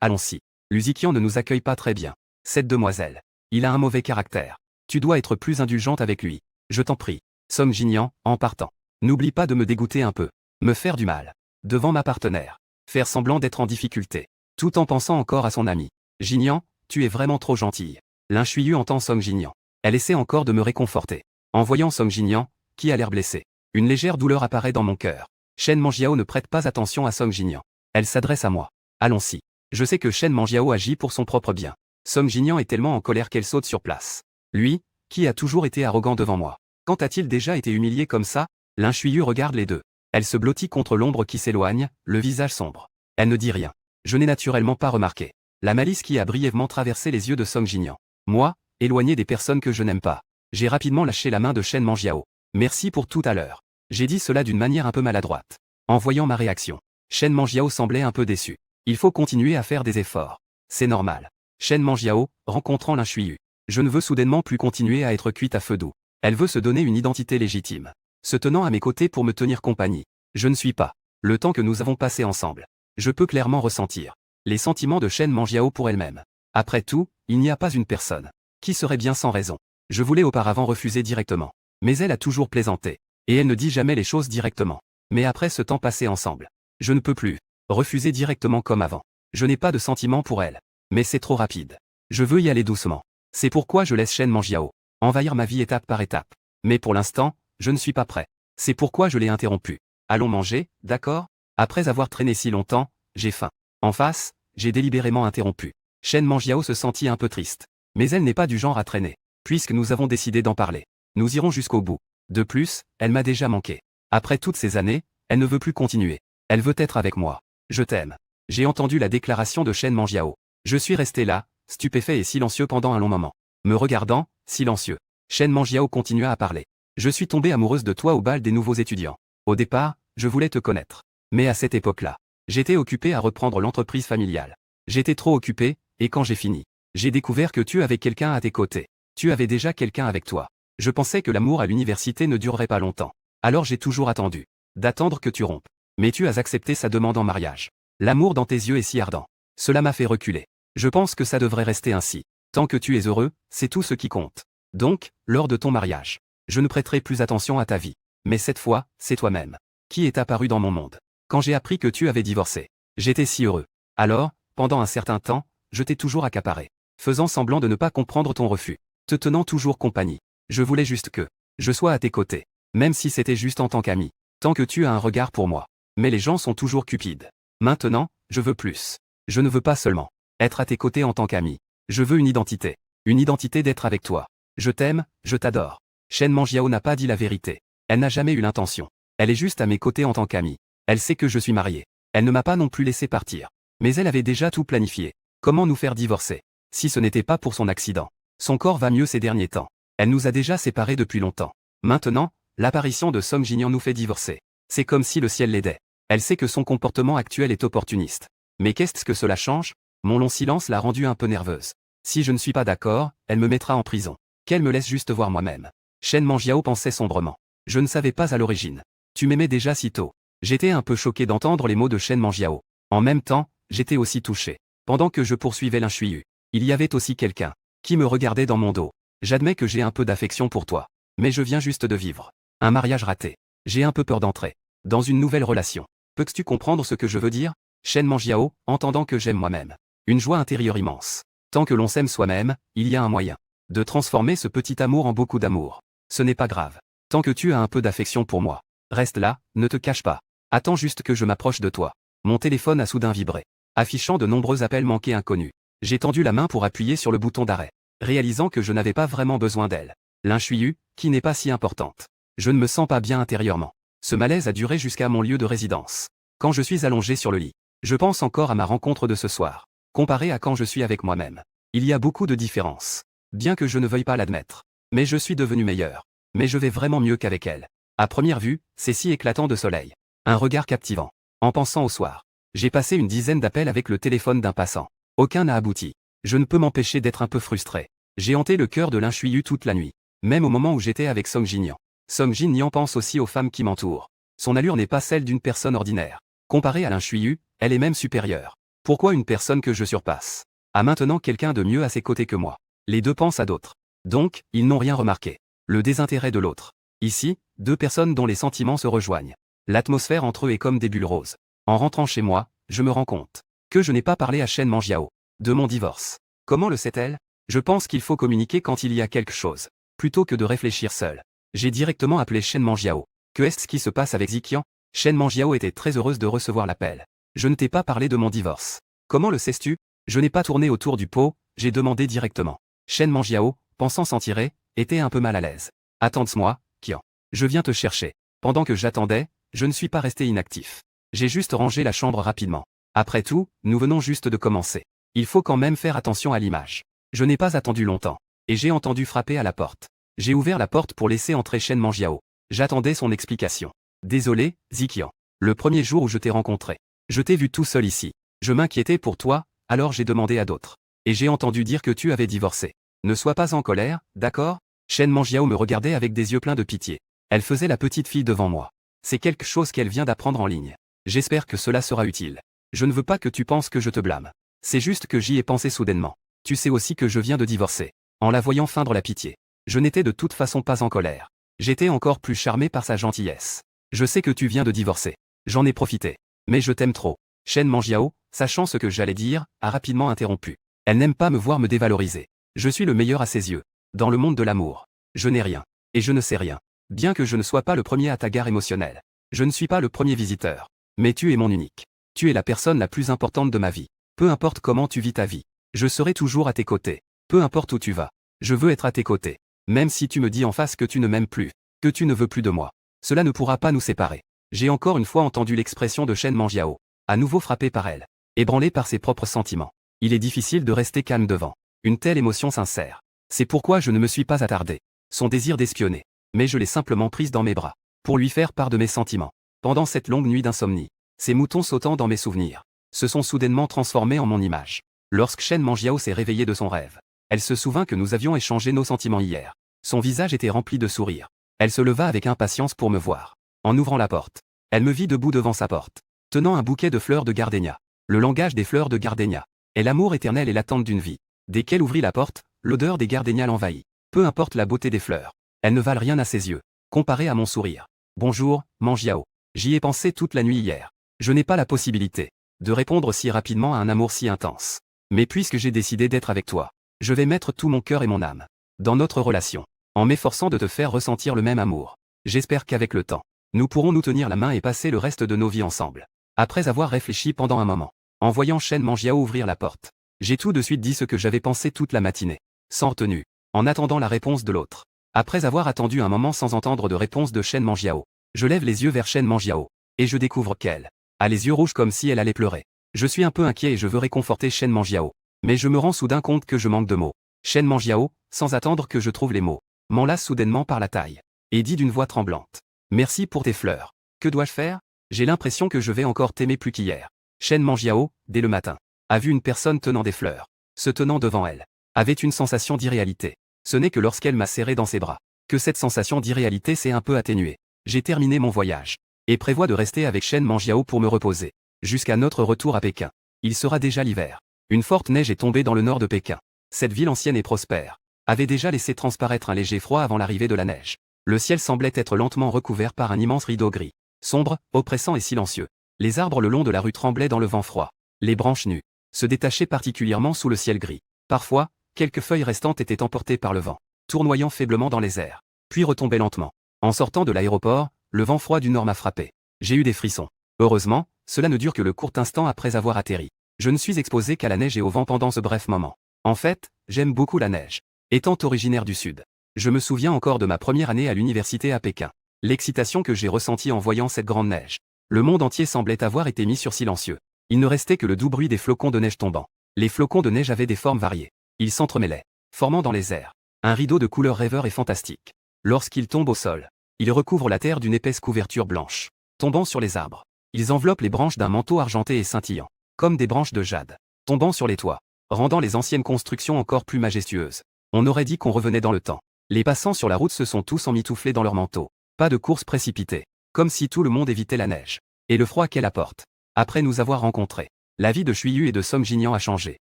allons-y. Luzikian ne nous accueille pas très bien. Cette demoiselle. Il a un mauvais caractère. Tu dois être plus indulgente avec lui. Je t'en prie. Song Jinyan, en partant. N'oublie pas de me dégoûter un peu. Me faire du mal. Devant ma partenaire. Faire semblant d'être en difficulté. Tout en pensant encore à son ami. Jinyan, tu es vraiment trop gentille. Lin Shuiyu entend Song Jinyan. Elle essaie encore de me réconforter. En voyant Song Jinyan, qui a l'air blessé. Une légère douleur apparaît dans mon cœur. Shen Manjiao ne prête pas attention à Song Jinyan. Elle s'adresse à moi. Allons-y. Je sais que Shen Manjiao agit pour son propre bien. Song Jinyan est tellement en colère qu'elle saute sur place. Lui, qui a toujours été arrogant devant moi. Quand a-t-il déjà été humilié comme ça? Lin Shuiyu regarde les deux. Elle se blottit contre l'ombre qui s'éloigne, le visage sombre. Elle ne dit rien. Je n'ai naturellement pas remarqué la malice qui a brièvement traversé les yeux de Song Jinyan. Moi, éloigné des personnes que je n'aime pas. J'ai rapidement lâché la main de Shen Manjiao. Merci pour tout à l'heure. J'ai dit cela d'une manière un peu maladroite. En voyant ma réaction, Shen Manjiao semblait un peu déçu. Il faut continuer à faire des efforts. C'est normal. Shen Manjiao, rencontrant Lin Shuiyu. Je ne veux soudainement plus continuer à être cuite à feu doux. Elle veut se donner une identité légitime. Se tenant à mes côtés pour me tenir compagnie. Je ne suis pas. Le temps que nous avons passé ensemble. Je peux clairement ressentir les sentiments de Shen Manjiao pour elle-même. Après tout, il n'y a pas une personne qui serait bien sans raison. Je voulais auparavant refuser directement. Mais elle a toujours plaisanté. Et elle ne dit jamais les choses directement. Mais après ce temps passé ensemble, je ne peux plus refuser directement comme avant. Je n'ai pas de sentiments pour elle. Mais c'est trop rapide. Je veux y aller doucement. C'est pourquoi je laisse Shen Manjiao envahir ma vie étape par étape. Mais pour l'instant, je ne suis pas prêt. C'est pourquoi je l'ai interrompu. Allons manger, d'accord? Après avoir traîné si longtemps, j'ai faim. En face, j'ai délibérément interrompu. Shen Manjiao se sentit un peu triste. Mais elle n'est pas du genre à traîner. Puisque nous avons décidé d'en parler. Nous irons jusqu'au bout. De plus, elle m'a déjà manqué. Après toutes ces années, elle ne veut plus continuer. Elle veut être avec moi. Je t'aime. J'ai entendu la déclaration de Shen Manjiao. Je suis resté là, stupéfait et silencieux pendant un long moment. Me regardant, silencieux. Shen Manjiao continua à parler. Je suis tombée amoureuse de toi au bal des nouveaux étudiants. Au départ, je voulais te connaître. Mais à cette époque-là, j'étais occupé à reprendre l'entreprise familiale. J'étais trop occupé, et quand j'ai fini, j'ai découvert que tu avais quelqu'un à tes côtés. Tu avais déjà quelqu'un avec toi. Je pensais que l'amour à l'université ne durerait pas longtemps. Alors j'ai toujours attendu. D'attendre que tu rompes. Mais tu as accepté sa demande en mariage. L'amour dans tes yeux est si ardent. Cela m'a fait reculer. Je pense que ça devrait rester ainsi. Tant que tu es heureux, c'est tout ce qui compte. Donc, lors de ton mariage, je ne prêterai plus attention à ta vie. Mais cette fois, c'est toi-même qui est apparu dans mon monde. Quand j'ai appris que tu avais divorcé, j'étais si heureux. Alors, pendant un certain temps, je t'ai toujours accaparé, faisant semblant de ne pas comprendre ton refus, te tenant toujours compagnie. Je voulais juste que je sois à tes côtés, même si c'était juste en tant qu'ami, tant que tu as un regard pour moi. Mais les gens sont toujours cupides. Maintenant, je veux plus. Je ne veux pas seulement être à tes côtés en tant qu'ami. Je veux une identité d'être avec toi. Je t'aime, je t'adore. Shen Manjiao n'a pas dit la vérité. Elle n'a jamais eu l'intention. Elle est juste à mes côtés en tant qu'amie. Elle sait que je suis marié. Elle ne m'a pas non plus laissé partir. Mais elle avait déjà tout planifié. Comment nous faire divorcer? Si ce n'était pas pour son accident. Son corps va mieux ces derniers temps. Elle nous a déjà séparés depuis longtemps. Maintenant, l'apparition de Song Jinyan nous fait divorcer. C'est comme si le ciel l'aidait. Elle sait que son comportement actuel est opportuniste. Mais qu'est-ce que cela change? Mon long silence l'a rendue un peu nerveuse. Si je ne suis pas d'accord, elle me mettra en prison. Qu'elle me laisse juste voir moi-même. Shen Manjiao pensait sombrement. Je ne savais pas à l'origine. Tu m'aimais déjà si tôt. J'étais un peu choqué d'entendre les mots de Shen Manjiao. En même temps, j'étais aussi touché. Pendant que je poursuivais Lin Shuiyu, il y avait aussi quelqu'un qui me regardait dans mon dos. J'admets que j'ai un peu d'affection pour toi. Mais je viens juste de vivre un mariage raté. J'ai un peu peur d'entrer dans une nouvelle relation. Peux-tu comprendre ce que je veux dire? Shen Manjiao, entendant que j'aime moi-même. Une joie intérieure immense. Tant que l'on s'aime soi-même, il y a un moyen de transformer ce petit amour en beaucoup d'amour. Ce n'est pas grave. Tant que tu as un peu d'affection pour moi. Reste là, ne te cache pas. Attends juste que je m'approche de toi. Mon téléphone a soudain vibré, affichant de nombreux appels manqués inconnus. J'ai tendu la main pour appuyer sur le bouton d'arrêt, réalisant que je n'avais pas vraiment besoin d'elle. Lin Shuiyu, qui n'est pas si importante. Je ne me sens pas bien intérieurement. Ce malaise a duré jusqu'à mon lieu de résidence. Quand je suis allongé sur le lit, je pense encore à ma rencontre de ce soir. Comparé à quand je suis avec moi-même, il y a beaucoup de différences. Bien que je ne veuille pas l'admettre. Mais je suis devenu meilleur. Mais je vais vraiment mieux qu'avec elle. À première vue, c'est si éclatant de soleil. Un regard captivant. En pensant au soir, j'ai passé une dizaine d'appels avec le téléphone d'un passant. Aucun n'a abouti. Je ne peux m'empêcher d'être un peu frustré. J'ai hanté le cœur de Lin Shuiyu toute la nuit. Même au moment où j'étais avec Song Jinyan. Song Jinyan pense aussi aux femmes qui m'entourent. Son allure n'est pas celle d'une personne ordinaire. Comparée à Lin Shuiyu, elle est même supérieure. Pourquoi une personne que je surpasse a maintenant quelqu'un de mieux à ses côtés que moi? Les deux pensent à d'autres. Donc, ils n'ont rien remarqué. Le désintérêt de l'autre. Ici, deux personnes dont les sentiments se rejoignent. L'atmosphère entre eux est comme des bulles roses. En rentrant chez moi, je me rends compte que je n'ai pas parlé à Shen Manjiao de mon divorce. Comment le sait-elle? Je pense qu'il faut communiquer quand il y a quelque chose, plutôt que de réfléchir seul. J'ai directement appelé Shen Manjiao. Que est-ce qui se passe avec Ziqian? Shen Manjiao était très heureuse de recevoir l'appel. Je ne t'ai pas parlé de mon divorce. Comment le sais-tu? Je n'ai pas tourné autour du pot, j'ai demandé directement. Shen Manjiao, pensant s'en tirer, était un peu mal à l'aise. Attends-moi, Qian. Je viens te chercher. Pendant que j'attendais, je ne suis pas resté inactif. J'ai juste rangé la chambre rapidement. Après tout, nous venons juste de commencer. Il faut quand même faire attention à l'image. Je n'ai pas attendu longtemps. Et j'ai entendu frapper à la porte. J'ai ouvert la porte pour laisser entrer Shen Manjiao. J'attendais son explication. Désolé, Ziqian. Le premier jour où je t'ai rencontré, je t'ai vu tout seul ici. Je m'inquiétais pour toi, alors j'ai demandé à d'autres. Et j'ai entendu dire que tu avais divorcé. Ne sois pas en colère, d'accord? Shen Manjiao me regardait avec des yeux pleins de pitié. Elle faisait la petite fille devant moi. C'est quelque chose qu'elle vient d'apprendre en ligne. J'espère que cela sera utile. Je ne veux pas que tu penses que je te blâme. C'est juste que j'y ai pensé soudainement. Tu sais aussi que je viens de divorcer. En la voyant feindre la pitié. Je n'étais de toute façon pas en colère. J'étais encore plus charmé par sa gentillesse. Je sais que tu viens de divorcer. J'en ai profité. Mais je t'aime trop. Shen Manjiao, sachant ce que j'allais dire, a rapidement interrompu. Elle n'aime pas me voir me dévaloriser. Je suis le meilleur à ses yeux. Dans le monde de l'amour. Je n'ai rien. Et je ne sais rien. Bien que je ne sois pas le premier à ta gare émotionnelle. Je ne suis pas le premier visiteur. Mais tu es mon unique. Tu es la personne la plus importante de ma vie. Peu importe comment tu vis ta vie. Je serai toujours à tes côtés. Peu importe où tu vas. Je veux être à tes côtés. Même si tu me dis en face que tu ne m'aimes plus. Que tu ne veux plus de moi. Cela ne pourra pas nous séparer. J'ai encore une fois entendu l'expression de Shen Manjiao. À nouveau frappé par elle. Ébranlé par ses propres sentiments. Il est difficile de rester calme devant une telle émotion sincère. C'est pourquoi je ne me suis pas attardé. Son désir d'espionner. Mais je l'ai simplement prise dans mes bras. Pour lui faire part de mes sentiments. Pendant cette longue nuit d'insomnie. Ces moutons sautant dans mes souvenirs. Se sont soudainement transformés en mon image. Lorsque Shen Manjiao s'est réveillée de son rêve. Elle se souvint que nous avions échangé nos sentiments hier. Son visage était rempli de sourires. Elle se leva avec impatience pour me voir. En ouvrant la porte. Elle me vit debout devant sa porte. Tenant un bouquet de fleurs de gardénia. Le langage des fleurs de gardénia. Est l'amour éternel et l'attente d'une vie. Dès qu'elle ouvrit la porte, l'odeur des gardénias l'envahit. Peu importe la beauté des fleurs. Elles ne valent rien à ses yeux. Comparé à mon sourire. Bonjour, Manjiao. J'y ai pensé toute la nuit hier. Je n'ai pas la possibilité de répondre si rapidement à un amour si intense. Mais puisque j'ai décidé d'être avec toi, je vais mettre tout mon cœur et mon âme dans notre relation, en m'efforçant de te faire ressentir le même amour. J'espère qu'avec le temps, nous pourrons nous tenir la main et passer le reste de nos vies ensemble. Après avoir réfléchi pendant un moment, en voyant Shen Manjiao ouvrir la porte, j'ai tout de suite dit ce que j'avais pensé toute la matinée, sans retenue, en attendant la réponse de l'autre. Après avoir attendu un moment sans entendre de réponse de Shen Manjiao, je lève les yeux vers Shen Manjiao, et je découvre qu'elle a les yeux rouges comme si elle allait pleurer. Je suis un peu inquiet et je veux réconforter Shen Manjiao. Mais je me rends soudain compte que je manque de mots. Shen Manjiao, sans attendre que je trouve les mots, m'enlace soudainement par la taille. Et dit d'une voix tremblante. Merci pour tes fleurs. Que dois-je faire? J'ai l'impression que je vais encore t'aimer plus qu'hier. Shen Manjiao, dès le matin, a vu une personne tenant des fleurs, se tenant devant elle, avait une sensation d'irréalité. Ce n'est que lorsqu'elle m'a serré dans ses bras, que cette sensation d'irréalité s'est un peu atténuée. J'ai terminé mon voyage. Et prévois de rester avec Shen Manjiao pour me reposer. Jusqu'à notre retour à Pékin. Il sera déjà l'hiver. Une forte neige est tombée dans le nord de Pékin. Cette ville ancienne et prospère avait déjà laissé transparaître un léger froid avant l'arrivée de la neige. Le ciel semblait être lentement recouvert par un immense rideau gris. Sombre, oppressant et silencieux. Les arbres le long de la rue tremblaient dans le vent froid. Les branches nues se détachaient particulièrement sous le ciel gris. Parfois, quelques feuilles restantes étaient emportées par le vent, tournoyant faiblement dans les airs, puis retombaient lentement. En sortant de l'aéroport, le vent froid du nord m'a frappé. J'ai eu des frissons. Heureusement, cela ne dure que le court instant après avoir atterri. Je ne suis exposé qu'à la neige et au vent pendant ce bref moment. En fait, j'aime beaucoup la neige. Étant originaire du Sud, je me souviens encore de ma première année à l'université à Pékin. L'excitation que j'ai ressentie en voyant cette grande neige. Le monde entier semblait avoir été mis sur silencieux. Il ne restait que le doux bruit des flocons de neige tombant. Les flocons de neige avaient des formes variées. Ils s'entremêlaient, formant dans les airs un rideau de couleurs rêveurs et fantastiques. Lorsqu'ils tombent au sol, ils recouvrent la terre d'une épaisse couverture blanche. Tombant sur les arbres, ils enveloppent les branches d'un manteau argenté et scintillant, comme des branches de jade. Tombant sur les toits, rendant les anciennes constructions encore plus majestueuses. On aurait dit qu'on revenait dans le temps. Les passants sur la route se sont tous emmitouflés dans leurs manteaux. Pas de course précipitée, comme si tout le monde évitait la neige et le froid qu'elle apporte. Après nous avoir rencontrés, la vie de Chuyu et de Song Jinian a changé.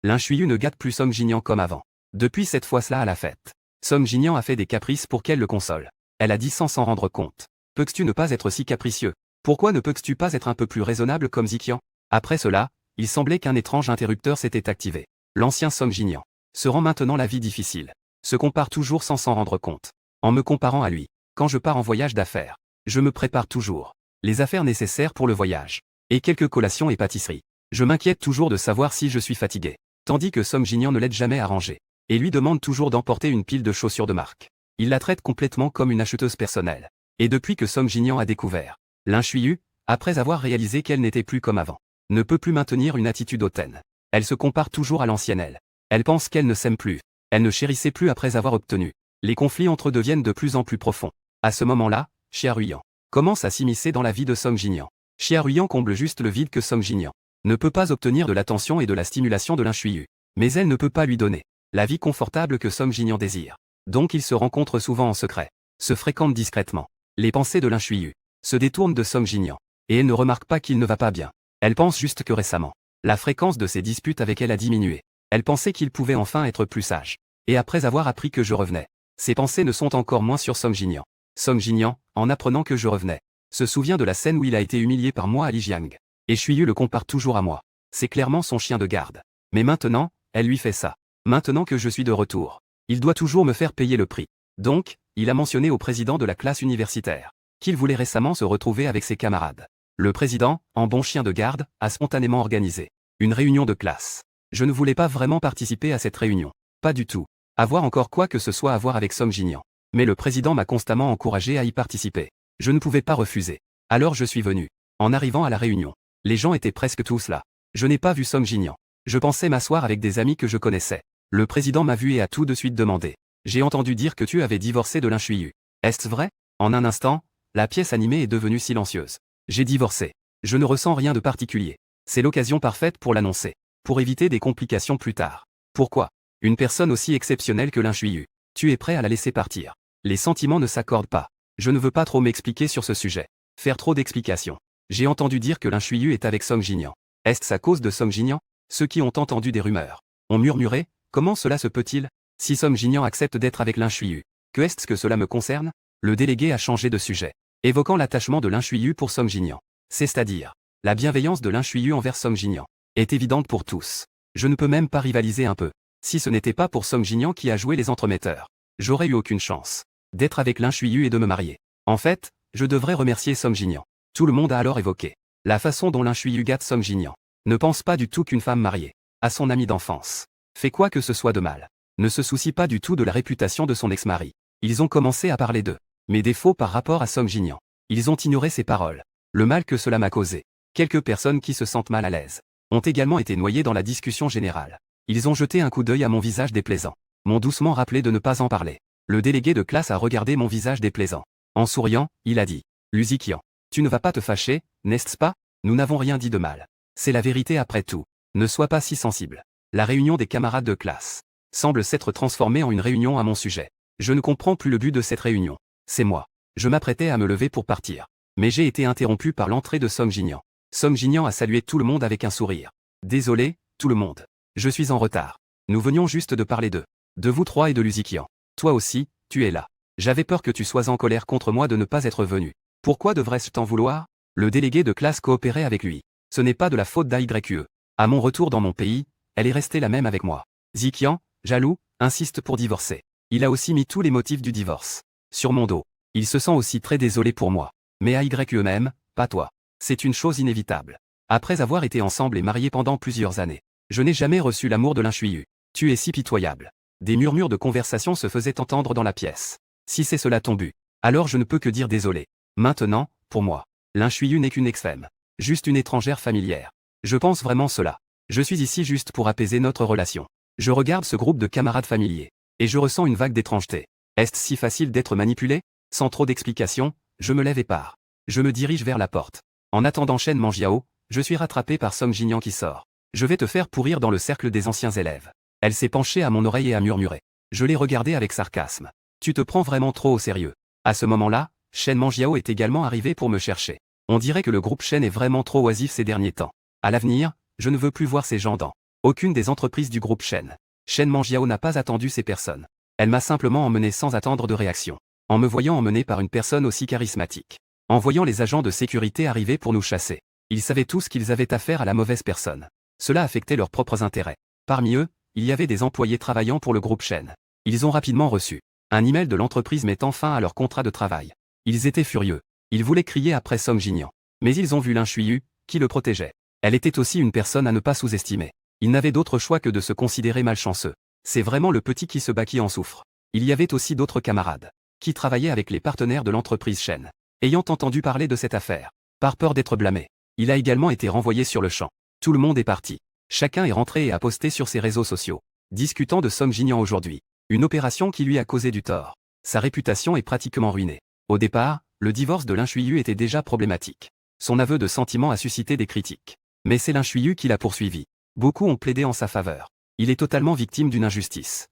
L'un Chuyu ne gâte plus Song Jinian comme avant. Depuis cette fois-là à la fête, Song Jinian a fait des caprices pour qu'elle le console. Elle a dit sans s'en rendre compte. Peux-tu ne pas être si capricieux? Pourquoi ne peux-tu pas être un peu plus raisonnable comme Ziqian? Après cela, il semblait qu'un étrange interrupteur s'était activé. L'ancien Song Jinian se rend maintenant la vie difficile. Se compare toujours sans s'en rendre compte. En me comparant à lui. Quand je pars en voyage d'affaires, je me prépare toujours. Les affaires nécessaires pour le voyage. Et quelques collations et pâtisseries. Je m'inquiète toujours de savoir si je suis fatigué. Tandis que Song Jinian ne l'aide jamais à ranger. Et lui demande toujours d'emporter une pile de chaussures de marque. Il la traite complètement comme une acheteuse personnelle. Et depuis que Song Jinian a découvert Lin Shuiyu, après avoir réalisé qu'elle n'était plus comme avant, ne peut plus maintenir une attitude hautaine. Elle se compare toujours à l'ancienne elle. Elle pense qu'elle ne s'aime plus. Elle ne chérissait plus après avoir obtenu. Les conflits entre eux deviennent de plus en plus profonds. À ce moment-là, Xia Ruyan commence à s'immiscer dans la vie de Song Jinian. Xia Ruyan comble juste le vide que Song Jinian ne peut pas obtenir de l'attention et de la stimulation de Lin Shuiyu. Mais elle ne peut pas lui donner la vie confortable que Song Jinian désire. Donc ils se rencontrent souvent en secret, se fréquentent discrètement. Les pensées de Lin Shuiyu se détournent de Song Jinian. Et elle ne remarque pas qu'il ne va pas bien. Elle pense juste que récemment, la fréquence de ses disputes avec elle a diminué. Elle pensait qu'il pouvait enfin être plus sage. Et après avoir appris que je revenais, ses pensées ne sont encore moins sur Song Jinian. Song Jinian, en apprenant que je revenais, se souvient de la scène où il a été humilié par moi à Lijiang. Et Shuiyu le compare toujours à moi. C'est clairement son chien de garde. Mais maintenant, elle lui fait ça. Maintenant que je suis de retour, il doit toujours me faire payer le prix. Donc, il a mentionné au président de la classe universitaire qu'il voulait récemment se retrouver avec ses camarades. Le président, en bon chien de garde, a spontanément organisé une réunion de classe. Je ne voulais pas vraiment participer à cette réunion. Pas du tout. Avoir encore quoi que ce soit à voir avec Song Jinian. Mais le président m'a constamment encouragé à y participer. Je ne pouvais pas refuser. Alors je suis venu. En arrivant à la réunion, les gens étaient presque tous là. Je n'ai pas vu Song Jinian. Je pensais m'asseoir avec des amis que je connaissais. Le président m'a vu et a tout de suite demandé. J'ai entendu dire que tu avais divorcé de Lin Shuiyu. Est-ce vrai? En un instant, la pièce animée est devenue silencieuse. J'ai divorcé. Je ne ressens rien de particulier. C'est l'occasion parfaite pour l'annoncer. Pour éviter des complications plus tard. Pourquoi? Une personne aussi exceptionnelle que Lin Shuiyu. Tu es prêt à la laisser partir. Les sentiments ne s'accordent pas. Je ne veux pas trop m'expliquer sur ce sujet. Faire trop d'explications. J'ai entendu dire que Lin Shuiyu est avec Song Jinian. Est-ce à cause de Song Jinian? Ceux qui ont entendu des rumeurs ont murmuré. Comment cela se peut-il? Si Song Jinian accepte d'être avec Lin Shuiyu, que est-ce que cela me concerne? Le délégué a changé de sujet, évoquant l'attachement de Lin Shuiyu pour Song Jinian. C'est-à-dire, la bienveillance de Lin Shuiyu envers Song Jinian est évidente pour tous. Je ne peux même pas rivaliser un peu. Si ce n'était pas pour Song Jinian qui a joué les entremetteurs, j'aurais eu aucune chance d'être avec Lin Shuiyu et de me marier. En fait, je devrais remercier Song Jinian. Tout le monde a alors évoqué la façon dont Lin Shuiyu gâte Song Jinian. Ne pense pas du tout qu'une femme mariée à son ami d'enfance fait quoi que ce soit de mal. Ne se soucie pas du tout de la réputation de son ex-mari. Ils ont commencé à parler de mes défauts par rapport à Song Jinian. Ils ont ignoré ses paroles. Le mal que cela m'a causé. Quelques personnes qui se sentent mal à l'aise ont également été noyées dans la discussion générale. Ils ont jeté un coup d'œil à mon visage déplaisant. M'ont doucement rappelé de ne pas en parler. Le délégué de classe a regardé mon visage déplaisant. En souriant, il a dit « Lu Ziqian, tu ne vas pas te fâcher, n'est-ce pas? Nous n'avons rien dit de mal. C'est la vérité après tout. Ne sois pas si sensible. » La réunion des camarades de classe semble s'être transformée en une réunion à mon sujet. Je ne comprends plus le but de cette réunion. C'est moi. Je m'apprêtais à me lever pour partir. Mais j'ai été interrompu par l'entrée de Song Jinian. Song Jinian a salué tout le monde avec un sourire. Désolé, tout le monde. Je suis en retard. Nous venions juste de parler de vous trois et de Lu Ziqian. Toi aussi, tu es là. J'avais peur que tu sois en colère contre moi de ne pas être venu. Pourquoi devrais-je t'en vouloir? Le délégué de classe coopérait avec lui. Ce n'est pas de la faute d'AYE. À mon retour dans mon pays, elle est restée la même avec moi. Ziqian, jaloux, insiste pour divorcer. Il a aussi mis tous les motifs du divorce sur mon dos. Il se sent aussi très désolé pour moi. Mais AYE même, pas toi. C'est une chose inévitable. Après avoir été ensemble et mariés pendant plusieurs années, je n'ai jamais reçu l'amour de Lin Shuiyu. Tu es si pitoyable. Des murmures de conversation se faisaient entendre dans la pièce. Si c'est cela ton but, alors je ne peux que dire désolé. Maintenant, pour moi, Lin Shuiyu n'est qu'une ex-femme. Juste une étrangère familière. Je pense vraiment cela. Je suis ici juste pour apaiser notre relation. Je regarde ce groupe de camarades familiers. Et je ressens une vague d'étrangeté. Est-ce si facile d'être manipulé? Sans trop d'explications, je me lève et pars. Je me dirige vers la porte. En attendant Shen Manjiao, je suis rattrapé par Song Jinian qui sort. Je vais te faire pourrir dans le cercle des anciens élèves. Elle s'est penchée à mon oreille et a murmuré. Je l'ai regardé avec sarcasme. Tu te prends vraiment trop au sérieux. À ce moment-là, Shen Manjiao est également arrivé pour me chercher. On dirait que le groupe Shen est vraiment trop oisif ces derniers temps. À l'avenir, je ne veux plus voir ces gens dans aucune des entreprises du groupe Shen. Shen Manjiao n'a pas attendu ces personnes. Elle m'a simplement emmené sans attendre de réaction. en me voyant emmené par une personne aussi charismatique. En voyant les agents de sécurité arriver pour nous chasser. Ils savaient tous qu'ils avaient affaire à la mauvaise personne. Cela affectait leurs propres intérêts. Parmi eux, il y avait des employés travaillant pour le groupe Shen. Ils ont rapidement reçu un email de l'entreprise mettant fin à leur contrat de travail. Ils étaient furieux. Ils voulaient crier après Song Jinian. Mais ils ont vu Lin Shuiyu, qui le protégeait. Elle était aussi une personne à ne pas sous-estimer. Ils n'avaient d'autre choix que de se considérer malchanceux. C'est vraiment le petit qui se bat qui en souffre. Il y avait aussi d'autres camarades, qui travaillaient avec les partenaires de l'entreprise Shen. Ayant entendu parler de cette affaire, par peur d'être blâmé, il a également été renvoyé sur le champ. Tout le monde est parti. Chacun est rentré et a posté sur ses réseaux sociaux, discutant de Song Jinian aujourd'hui. Une opération qui lui a causé du tort. Sa réputation est pratiquement ruinée. Au départ, le divorce de Lin Shuiyu était déjà problématique. Son aveu de sentiment a suscité des critiques. Mais c'est Lin Shuiyu qui l'a poursuivi. Beaucoup ont plaidé en sa faveur. Il est totalement victime d'une injustice.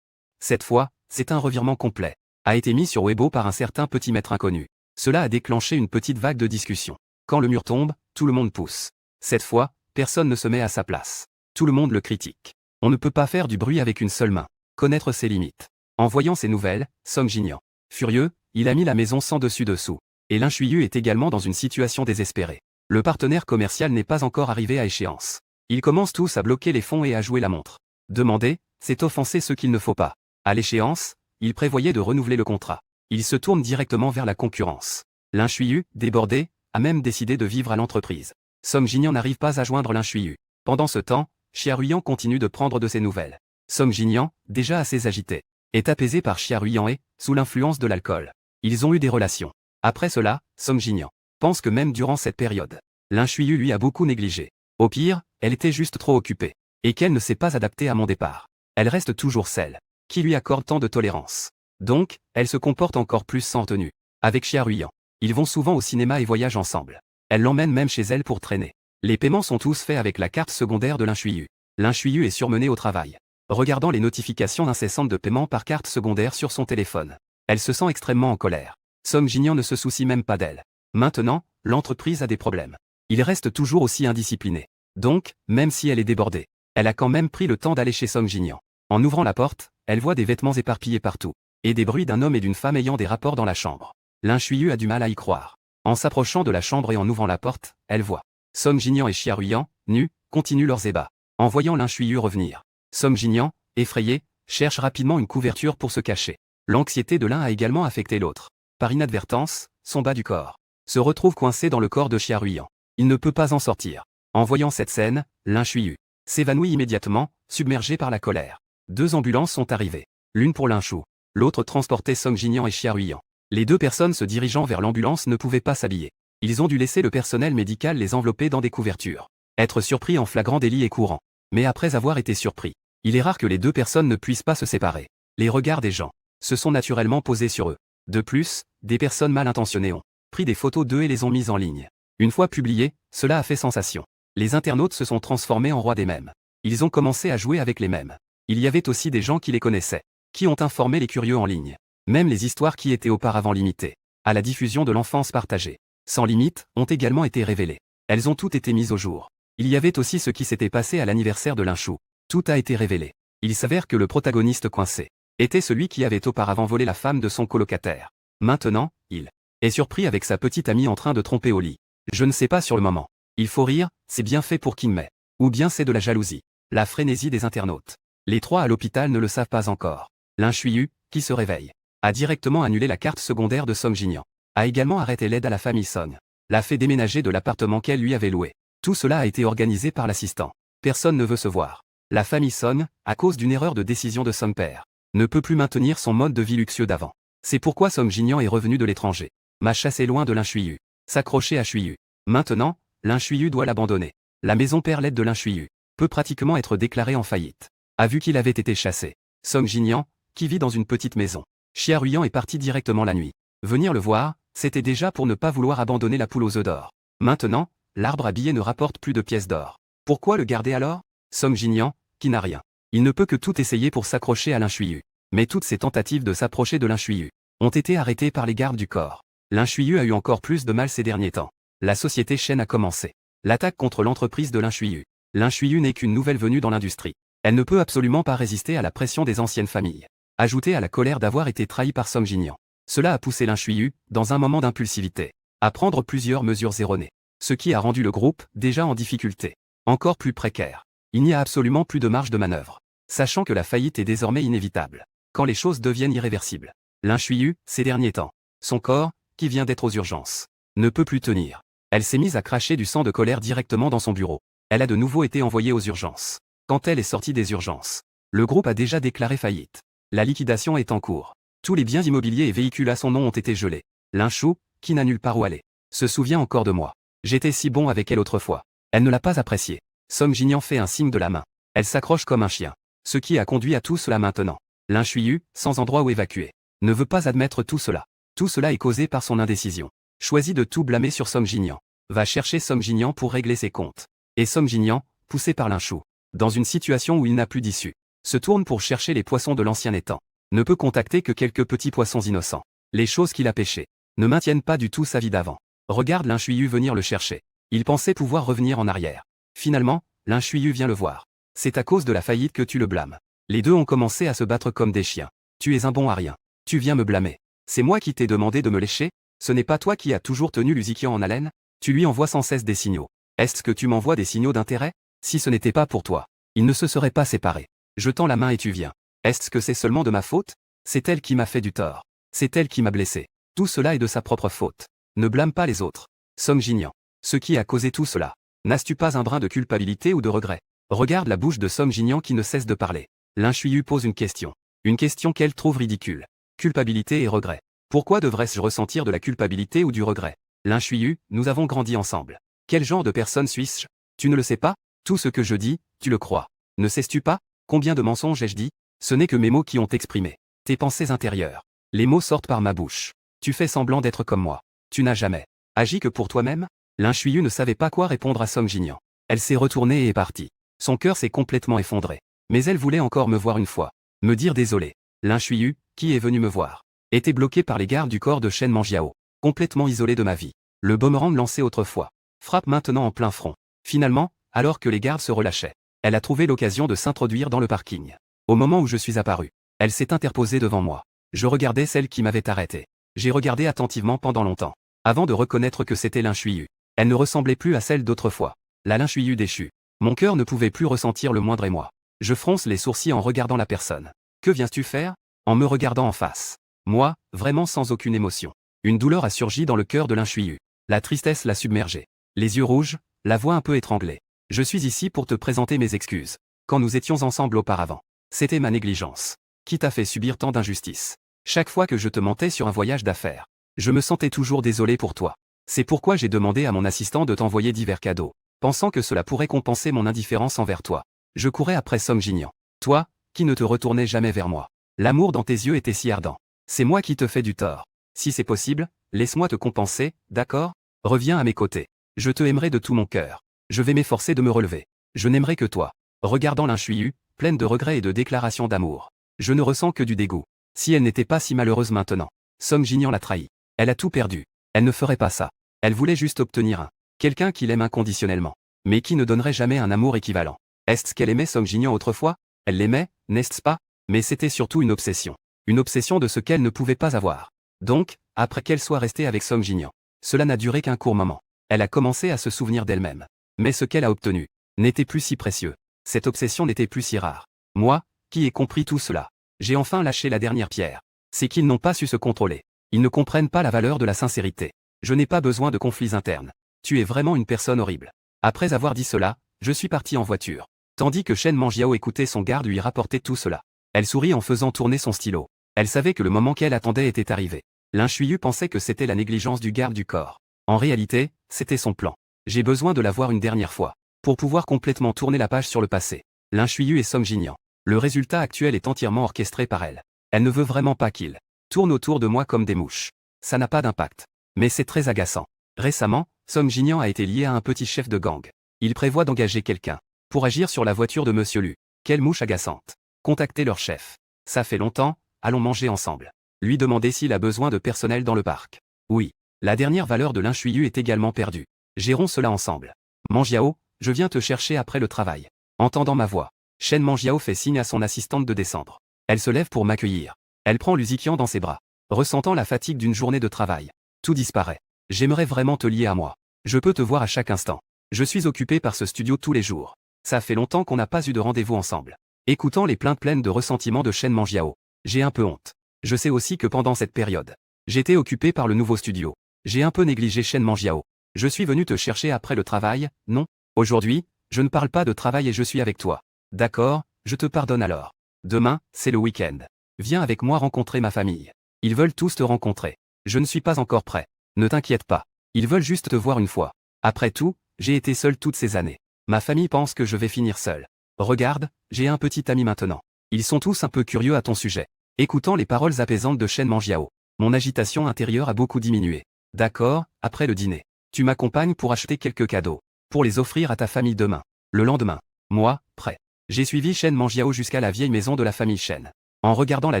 Cette fois, c'est un revirement complet. A été mis sur Weibo par un certain petit maître inconnu. Cela a déclenché une petite vague de discussion. Quand le mur tombe, tout le monde pousse. Cette fois, personne ne se met à sa place. Tout le monde le critique. On ne peut pas faire du bruit avec une seule main. Connaître ses limites. En voyant ces nouvelles, Song Jinian, furieux, il a mis la maison sans dessus-dessous. Et Lin Shuiyu est également dans une situation désespérée. Le partenaire commercial n'est pas encore arrivé à échéance. Ils commencent tous à bloquer les fonds et à jouer la montre. Demander, c'est offenser ce qu'il ne faut pas. À l'échéance, il prévoyait de renouveler le contrat. Il se tourne directement vers la concurrence. Lin Shuiyu, débordé, a même décidé de vivre à l'entreprise. Song Jinian n'arrive pas à joindre Lin Shuiyu. Pendant ce temps, Xia Ruyan continue de prendre de ses nouvelles. Song Jinian, déjà assez agité, est apaisé par Xia Ruyan et, sous l'influence de l'alcool, ils ont eu des relations. Après cela, Song Jinian pense que même durant cette période, Lin Shuiyu lui a beaucoup négligé. Au pire, elle était juste trop occupée, et qu'elle ne s'est pas adaptée à mon départ. Elle reste toujours celle qui lui accorde tant de tolérance. Donc, elle se comporte encore plus sans tenue. Avec Xia Ruyan, ils vont souvent au cinéma et voyagent ensemble. Elle l'emmène même chez elle pour traîner. Les paiements sont tous faits avec la carte secondaire de Lin Shuiyu. Lin Shuiyu est surmené au travail, regardant les notifications incessantes de paiement par carte secondaire sur son téléphone. Elle se sent extrêmement en colère. Song Jinian ne se soucie même pas d'elle. Maintenant, l'entreprise a des problèmes. Il reste toujours aussi indiscipliné. Donc, même si elle est débordée, elle a quand même pris le temps d'aller chez Song Jinian. En ouvrant la porte, elle voit des vêtements éparpillés partout, et des bruits d'un homme et d'une femme ayant des rapports dans la chambre. Lin Shuiyu a du mal à y croire. En s'approchant de la chambre et en ouvrant la porte, elle voit Song Jinian et Xia Ruyan, nus, continuent leurs ébats. En voyant Lin Shuiyu revenir, Song Jinian, effrayé, cherche rapidement une couverture pour se cacher. L'anxiété de l'un a également affecté l'autre. Par inadvertance, son bas du corps se retrouve coincé dans le corps de Xia Ruyan. Il ne peut pas en sortir. En voyant cette scène, Lin Shuiyu s'évanouit immédiatement, submergé par la colère. 2 ambulances sont arrivées. L'une pour Lin Shu, l'autre transportait Song Jinian et Xia Ruyan. Les 2 personnes se dirigeant vers l'ambulance ne pouvaient pas s'habiller. Ils ont dû laisser le personnel médical les envelopper dans des couvertures. Être surpris en flagrant délit est courant. Mais après avoir été surpris, il est rare que les 2 personnes ne puissent pas se séparer. Les regards des gens se sont naturellement posés sur eux. De plus, des personnes mal intentionnées ont pris des photos d'eux et les ont mises en ligne. Une fois publiées, cela a fait sensation. Les internautes se sont transformés en rois des mèmes. Ils ont commencé à jouer avec les mèmes. Il y avait aussi des gens qui les connaissaient, qui ont informé les curieux en ligne. Même les histoires qui étaient auparavant limitées à la diffusion de l'enfance partagée, sans limite, ont également été révélées. Elles ont toutes été mises au jour. Il y avait aussi ce qui s'était passé à l'anniversaire de Lin Shu. Tout a été révélé. Il s'avère que le protagoniste coincé était celui qui avait auparavant volé la femme de son colocataire. Maintenant, il est surpris avec sa petite amie en train de tromper au lit. Je ne sais pas sur le moment. Il faut rire, c'est bien fait pour King Mei. Ou bien c'est de la jalousie. La frénésie des internautes. Les 3 à l'hôpital ne le savent pas encore. Lin Shuiyu, qui se réveille, a directement annulé la carte secondaire de Song Jinian. A également arrêté l'aide à la famille Song. L'a fait déménager de l'appartement qu'elle lui avait loué. Tout cela a été organisé par l'assistant. Personne ne veut se voir. La famille Song, à cause d'une erreur de décision de Song père, ne peut plus maintenir son mode de vie luxueux d'avant. C'est pourquoi Song Jinian est revenu de l'étranger. M'a chassé loin de Lin Shuiyu. S'accrocher à Shuiyu. Maintenant, Lin Shuiyu doit l'abandonner. La maison père l'aide de Lin Shuiyu peut pratiquement être déclarée en faillite. A vu qu'il avait été chassé. Song Jinian, qui vit dans une petite maison. Xia Ruyan est parti directement la nuit. Venir le voir, c'était déjà pour ne pas vouloir abandonner la poule aux œufs d'or. Maintenant, l'arbre à billets ne rapporte plus de pièces d'or. Pourquoi le garder alors? Song Jinian, qui n'a rien. Il ne peut que tout essayer pour s'accrocher à Lin Shuiyu. Mais toutes ces tentatives de s'approcher de Lin Shuiyu ont été arrêtées par les gardes du corps. Lin Shuiyu a eu encore plus de mal ces derniers temps. La société Shen a commencé l'attaque contre l'entreprise de Lin Shuiyu. Lin Shuiyu n'est qu'une nouvelle venue dans l'industrie. Elle ne peut absolument pas résister à la pression des anciennes familles. Ajoutée à la colère d'avoir été trahie par Song Jinian. Cela a poussé Lin Shuiyu, dans un moment d'impulsivité, à prendre plusieurs mesures erronées. Ce qui a rendu le groupe, déjà en difficulté, encore plus précaire. Il n'y a absolument plus de marge de manœuvre. Sachant que la faillite est désormais inévitable. Quand les choses deviennent irréversibles. Lin Shuiyu, ces derniers temps. Son corps, qui vient d'être aux urgences, ne peut plus tenir. Elle s'est mise à cracher du sang de colère directement dans son bureau. Elle a de nouveau été envoyée aux urgences. Quand elle est sortie des urgences, le groupe a déjà déclaré faillite. La liquidation est en cours. Tous les biens immobiliers et véhicules à son nom ont été gelés. Lin Shu, qui n'a nulle part où aller, se souvient encore de moi. J'étais si bon avec elle autrefois. Elle ne l'a pas apprécié. Song Jinian fait un signe de la main. Elle s'accroche comme un chien. Ce qui a conduit à tout cela maintenant. Lin Shuiyu, sans endroit où évacuer, ne veut pas admettre tout cela. Tout cela est causé par son indécision. Choisit de tout blâmer sur Song Jinian. Va chercher Song Jinian pour régler ses comptes. Et Song Jinian, poussé par Lin Shu, dans une situation où il n'a plus d'issue, se tourne pour chercher les poissons de l'ancien étang. Ne peut contacter que quelques petits poissons innocents. Les choses qu'il a pêchées ne maintiennent pas du tout sa vie d'avant. Regarde Lin Shuiyu venir le chercher. Il pensait pouvoir revenir en arrière. Finalement, Lin Shuiyu vient le voir. C'est à cause de la faillite que tu le blâmes. Les deux ont commencé à se battre comme des chiens. Tu es un bon à rien. Tu viens me blâmer. C'est moi qui t'ai demandé de me lécher? Ce n'est pas toi qui as toujours tenu Luzikian en haleine? Tu lui envoies sans cesse des signaux. Est-ce que tu m'envoies des signaux d'intérêt? Si ce n'était pas pour toi, ils ne se seraient pas séparés. Je tends la main et tu viens. Est-ce que c'est seulement de ma faute? C'est elle qui m'a fait du tort. C'est elle qui m'a blessé. Tout cela est de sa propre faute. Ne blâme pas les autres. Song Jinian. Ce qui a causé tout cela. N'as-tu pas un brin de culpabilité ou de regret? Regarde la bouche de Song Jinian qui ne cesse de parler. Lin Shuiyu pose une question. Une question qu'elle trouve ridicule. Culpabilité et regret. Pourquoi devrais-je ressentir de la culpabilité ou du regret? Lin Shuiyu, nous avons grandi ensemble. Quel genre de personne suis-je? Tu ne le sais pas? Tout ce que je dis, tu le crois. Ne sais-tu pas? Combien de mensonges ai-je dit? Ce n'est que mes mots qui ont exprimé tes pensées intérieures. Les mots sortent par ma bouche. Tu fais semblant d'être comme moi. Tu n'as jamais agi que pour toi-même? Lin Shuiyu ne savait pas quoi répondre à Song Jinian. Elle s'est retournée et est partie. Son cœur s'est complètement effondré. Mais elle voulait encore me voir une fois. Me dire désolé. Lin Shuiyu, qui est venu me voir, était bloqué par les gardes du corps de Shen Manjiao. Complètement isolé de ma vie. Le boomerang lancé autrefois frappe maintenant en plein front. Finalement, alors que les gardes se relâchaient, elle a trouvé l'occasion de s'introduire dans le parking. Au moment où je suis apparu, elle s'est interposée devant moi. Je regardais celle qui m'avait arrêté. J'ai regardé attentivement pendant longtemps, avant de reconnaître que c'était Lin Shuiyu. Elle ne ressemblait plus à celle d'autrefois. La Lin Shuiyu déchue. Mon cœur ne pouvait plus ressentir le moindre émoi. Je fronce les sourcils en regardant la personne. Que viens-tu faire? En me regardant en face. Moi, vraiment sans aucune émotion. Une douleur a surgi dans le cœur de Lin Shuiyu. La tristesse l'a submergé. Les yeux rouges, la voix un peu étranglée. Je suis ici pour te présenter mes excuses. Quand nous étions ensemble auparavant, c'était ma négligence qui t'a fait subir tant d'injustices. Chaque fois que je te mentais sur un voyage d'affaires, je me sentais toujours désolé pour toi. C'est pourquoi j'ai demandé à mon assistant de t'envoyer divers cadeaux, pensant que cela pourrait compenser mon indifférence envers toi. Je courais après Song Jinian. Toi, qui ne te retournais jamais vers moi. L'amour dans tes yeux était si ardent. C'est moi qui te fais du tort. Si c'est possible, laisse-moi te compenser, d'accord? Reviens à mes côtés. Je te aimerai de tout mon cœur. Je vais m'efforcer de me relever. Je n'aimerai que toi. Regardant Lin Shuiyu, pleine de regrets et de déclarations d'amour. Je ne ressens que du dégoût. Si elle n'était pas si malheureuse maintenant. Song Jinian l'a trahi. Elle a tout perdu. Elle ne ferait pas ça. Elle voulait juste obtenir quelqu'un qui l'aime inconditionnellement, mais qui ne donnerait jamais un amour équivalent. Est-ce qu'elle aimait Song Jinian autrefois? Elle l'aimait, n'est-ce pas? Mais c'était surtout une obsession. Une obsession de ce qu'elle ne pouvait pas avoir. Donc, après qu'elle soit restée avec Song Jinian, cela n'a duré qu'un court moment. Elle a commencé à se souvenir d'elle-même. Mais ce qu'elle a obtenu n'était plus si précieux. Cette obsession n'était plus si rare. Moi, qui ai compris tout cela, j'ai enfin lâché la dernière pierre. C'est qu'ils n'ont pas su se contrôler. Ils ne comprennent pas la valeur de la sincérité. Je n'ai pas besoin de conflits internes. Tu es vraiment une personne horrible. Après avoir dit cela, je suis parti en voiture. Tandis que Shen Manjiao écoutait son garde lui rapporter tout cela. Elle sourit en faisant tourner son stylo. Elle savait que le moment qu'elle attendait était arrivé. Lin Shuiyu pensait que c'était la négligence du garde du corps. En réalité, c'était son plan. J'ai besoin de la voir une dernière fois, pour pouvoir complètement tourner la page sur le passé. Lin Shuiyu et Song Jinian. Le résultat actuel est entièrement orchestré par elle. Elle ne veut vraiment pas qu'il tourne autour de moi comme des mouches. Ça n'a pas d'impact. Mais c'est très agaçant. Récemment, Song Jinian a été lié à un petit chef de gang. Il prévoit d'engager quelqu'un pour agir sur la voiture de Monsieur Lu. Quelle mouche agaçante. Contactez leur chef. Ça fait longtemps, allons manger ensemble. Lui demander s'il a besoin de personnel dans le parc. Oui. La dernière valeur de Lin Shuiyu est également perdue. Gérons cela ensemble. Manjiao, je viens te chercher après le travail. Entendant ma voix, Shen Manjiao fait signe à son assistante de descendre. Elle se lève pour m'accueillir. Elle prend Luzikian dans ses bras. ressentant la fatigue d'une journée de travail. Tout disparaît. J'aimerais vraiment te lier à moi. Je peux te voir à chaque instant. Je suis occupé par ce studio tous les jours. Ça fait longtemps qu'on n'a pas eu de rendez-vous ensemble. Écoutant les plaintes pleines de ressentiment de Shen Manjiao, j'ai un peu honte. Je sais aussi que pendant cette période, j'étais occupé par le nouveau studio. J'ai un peu négligé Shen Manjiao. Je suis venu te chercher après le travail, non? Aujourd'hui, je ne parle pas de travail et je suis avec toi. D'accord, je te pardonne alors. Demain, c'est le week-end. Viens avec moi rencontrer ma famille. Ils veulent tous te rencontrer. Je ne suis pas encore prêt. Ne t'inquiète pas. Ils veulent juste te voir une fois. Après tout, j'ai été seul toutes ces années. Ma famille pense que je vais finir seul. Regarde, j'ai un petit ami maintenant. Ils sont tous un peu curieux à ton sujet. Écoutant les paroles apaisantes de Shen Manjiao, mon agitation intérieure a beaucoup diminué. D'accord, après le dîner. Tu m'accompagnes pour acheter quelques cadeaux. Pour les offrir à ta famille demain. Le lendemain. Moi, prêt. J'ai suivi Shen Manjiao jusqu'à la vieille maison de la famille Shen. En regardant la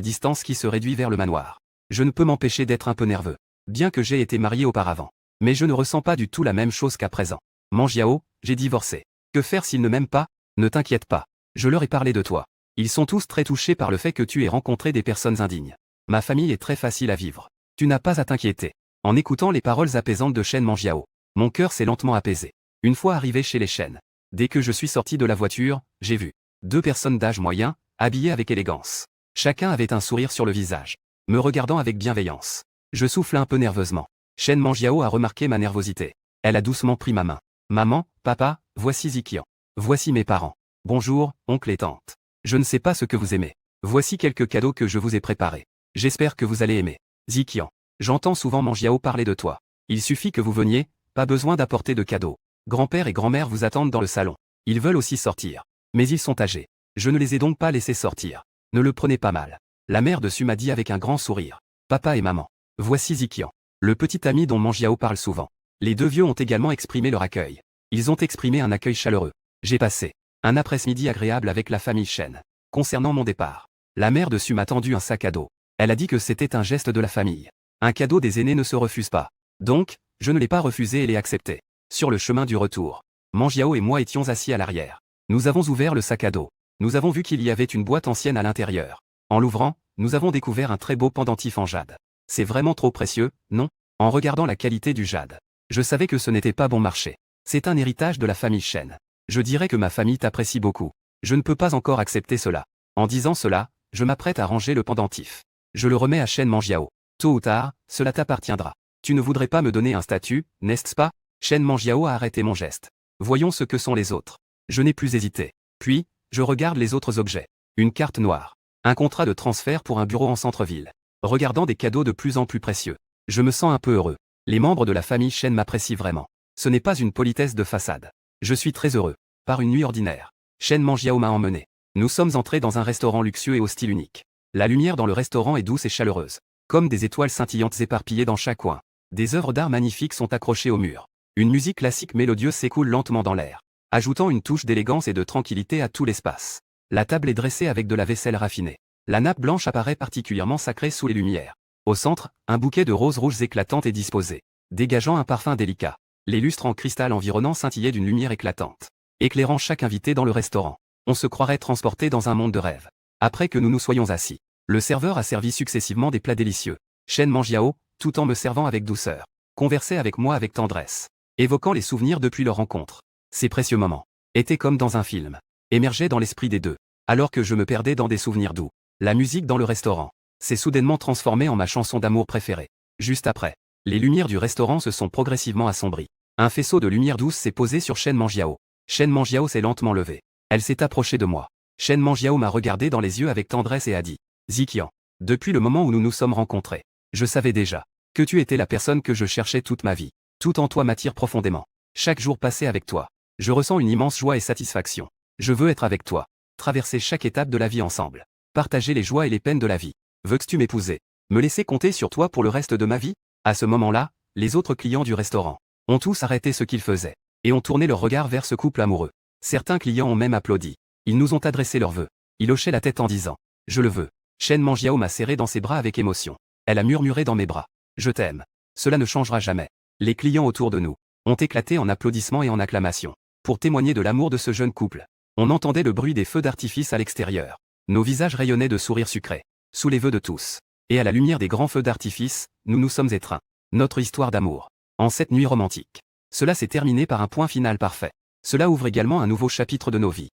distance qui se réduit vers le manoir. Je ne peux m'empêcher d'être un peu nerveux. Bien que j'ai été marié auparavant. Mais je ne ressens pas du tout la même chose qu'à présent. Manjiao, j'ai divorcé. Que faire s'ils ne m'aiment pas? Ne t'inquiète pas. Je leur ai parlé de toi. Ils sont tous très touchés par le fait que tu aies rencontré des personnes indignes. Ma famille est très facile à vivre. Tu n'as pas à t'inquiéter. En écoutant les paroles apaisantes de Shen Manjiao, mon cœur s'est lentement apaisé. Une fois arrivé chez les Shen, dès que je suis sorti de la voiture, j'ai vu 2 personnes d'âge moyen, habillées avec élégance. Chacun avait un sourire sur le visage, me regardant avec bienveillance. Je souffle un peu nerveusement. Shen Manjiao a remarqué ma nervosité. Elle a doucement pris ma main. Maman, papa, voici Ziqian. Voici mes parents. Bonjour, oncle et tante. Je ne sais pas ce que vous aimez. Voici quelques cadeaux que je vous ai préparés. J'espère que vous allez aimer. Ziqian. J'entends souvent Manjiao parler de toi. Il suffit que vous veniez, pas besoin d'apporter de cadeaux. Grand-père et grand-mère vous attendent dans le salon. Ils veulent aussi sortir. Mais ils sont âgés. Je ne les ai donc pas laissés sortir. Ne le prenez pas mal. La mère de Su m'a dit avec un grand sourire. Papa et maman. Voici Ziqian. Le petit ami dont Manjiao parle souvent. Les 2 vieux ont également exprimé leur accueil. Ils ont exprimé un accueil chaleureux. J'ai passé un après-midi agréable avec la famille Shen. Concernant mon départ, la mère de Su m'a tendu un sac à dos. Elle a dit que c'était un geste de la famille. Un cadeau des aînés ne se refuse pas. Donc, je ne l'ai pas refusé et l'ai accepté. Sur le chemin du retour, Manjiao et moi étions assis à l'arrière. Nous avons ouvert le sac à dos. Nous avons vu qu'il y avait une boîte ancienne à l'intérieur. En l'ouvrant, nous avons découvert un très beau pendentif en jade. C'est vraiment trop précieux, non? En regardant la qualité du jade, je savais que ce n'était pas bon marché. C'est un héritage de la famille Shen. Je dirais que ma famille t'apprécie beaucoup. Je ne peux pas encore accepter cela. En disant cela, je m'apprête à ranger le pendentif. Je le remets à Shen Manjiao. Tôt ou tard, cela t'appartiendra. Tu ne voudrais pas me donner un statut, n'est-ce pas? Shen Manjiao a arrêté mon geste. Voyons ce que sont les autres. Je n'ai plus hésité. Puis, je regarde les autres objets. Une carte noire. Un contrat de transfert pour un bureau en centre-ville. Regardant des cadeaux de plus en plus précieux. Je me sens un peu heureux. Les membres de la famille Shen m'apprécient vraiment. Ce n'est pas une politesse de façade. Je suis très heureux. Par une nuit ordinaire. Shen Manjiao m'a emmené. Nous sommes entrés dans un restaurant luxueux et au style unique. La lumière dans le restaurant est douce et chaleureuse. Comme des étoiles scintillantes éparpillées dans chaque coin. Des œuvres d'art magnifiques sont accrochées au mur. Une musique classique mélodieuse s'écoule lentement dans l'air, ajoutant une touche d'élégance et de tranquillité à tout l'espace. La table est dressée avec de la vaisselle raffinée. La nappe blanche apparaît particulièrement sacrée sous les lumières. Au centre, un bouquet de roses rouges éclatantes est disposé, dégageant un parfum délicat. Les lustres en cristal environnant scintillaient d'une lumière éclatante, éclairant chaque invité dans le restaurant. On se croirait transporté dans un monde de rêve. Après que nous nous soyons assis, le serveur a servi successivement des plats délicieux. Shen Manjiao, tout en me servant avec douceur, conversait avec moi avec tendresse, évoquant les souvenirs depuis leur rencontre. Ces précieux moments étaient comme dans un film, émergeaient dans l'esprit des deux, alors que je me perdais dans des souvenirs doux. La musique dans le restaurant s'est soudainement transformée en ma chanson d'amour préférée. Juste après, les lumières du restaurant se sont progressivement assombries. Un faisceau de lumière douce s'est posé sur Shen Manjiao. Shen Manjiao s'est lentement levée. Elle s'est approchée de moi. Shen Manjiao m'a regardé dans les yeux avec tendresse et a dit « Ziqian, depuis le moment où nous nous sommes rencontrés, je savais déjà que tu étais la personne que je cherchais toute ma vie. Tout en toi m'attire profondément. Chaque jour passé avec toi, je ressens une immense joie et satisfaction. Je veux être avec toi, traverser chaque étape de la vie ensemble, partager les joies et les peines de la vie. Veux-tu m'épouser? Me laisser compter sur toi pour le reste de ma vie? » À ce moment-là, les autres clients du restaurant ont tous arrêté ce qu'ils faisaient et ont tourné leur regard vers ce couple amoureux. Certains clients ont même applaudi. Ils nous ont adressé leurs vœux. Ils hochaient la tête en disant « Je le veux ». Shen Manjiao m'a serré dans ses bras avec émotion. Elle a murmuré dans mes bras « Je t'aime. Cela ne changera jamais ». Les clients autour de nous ont éclaté en applaudissements et en acclamations pour témoigner de l'amour de ce jeune couple. On entendait le bruit des feux d'artifice à l'extérieur. Nos visages rayonnaient de sourires sucrés, sous les vœux de tous. Et à la lumière des grands feux d'artifice, nous nous sommes étreints. Notre histoire d'amour. En cette nuit romantique. Cela s'est terminé par un point final parfait. Cela ouvre également un nouveau chapitre de nos vies.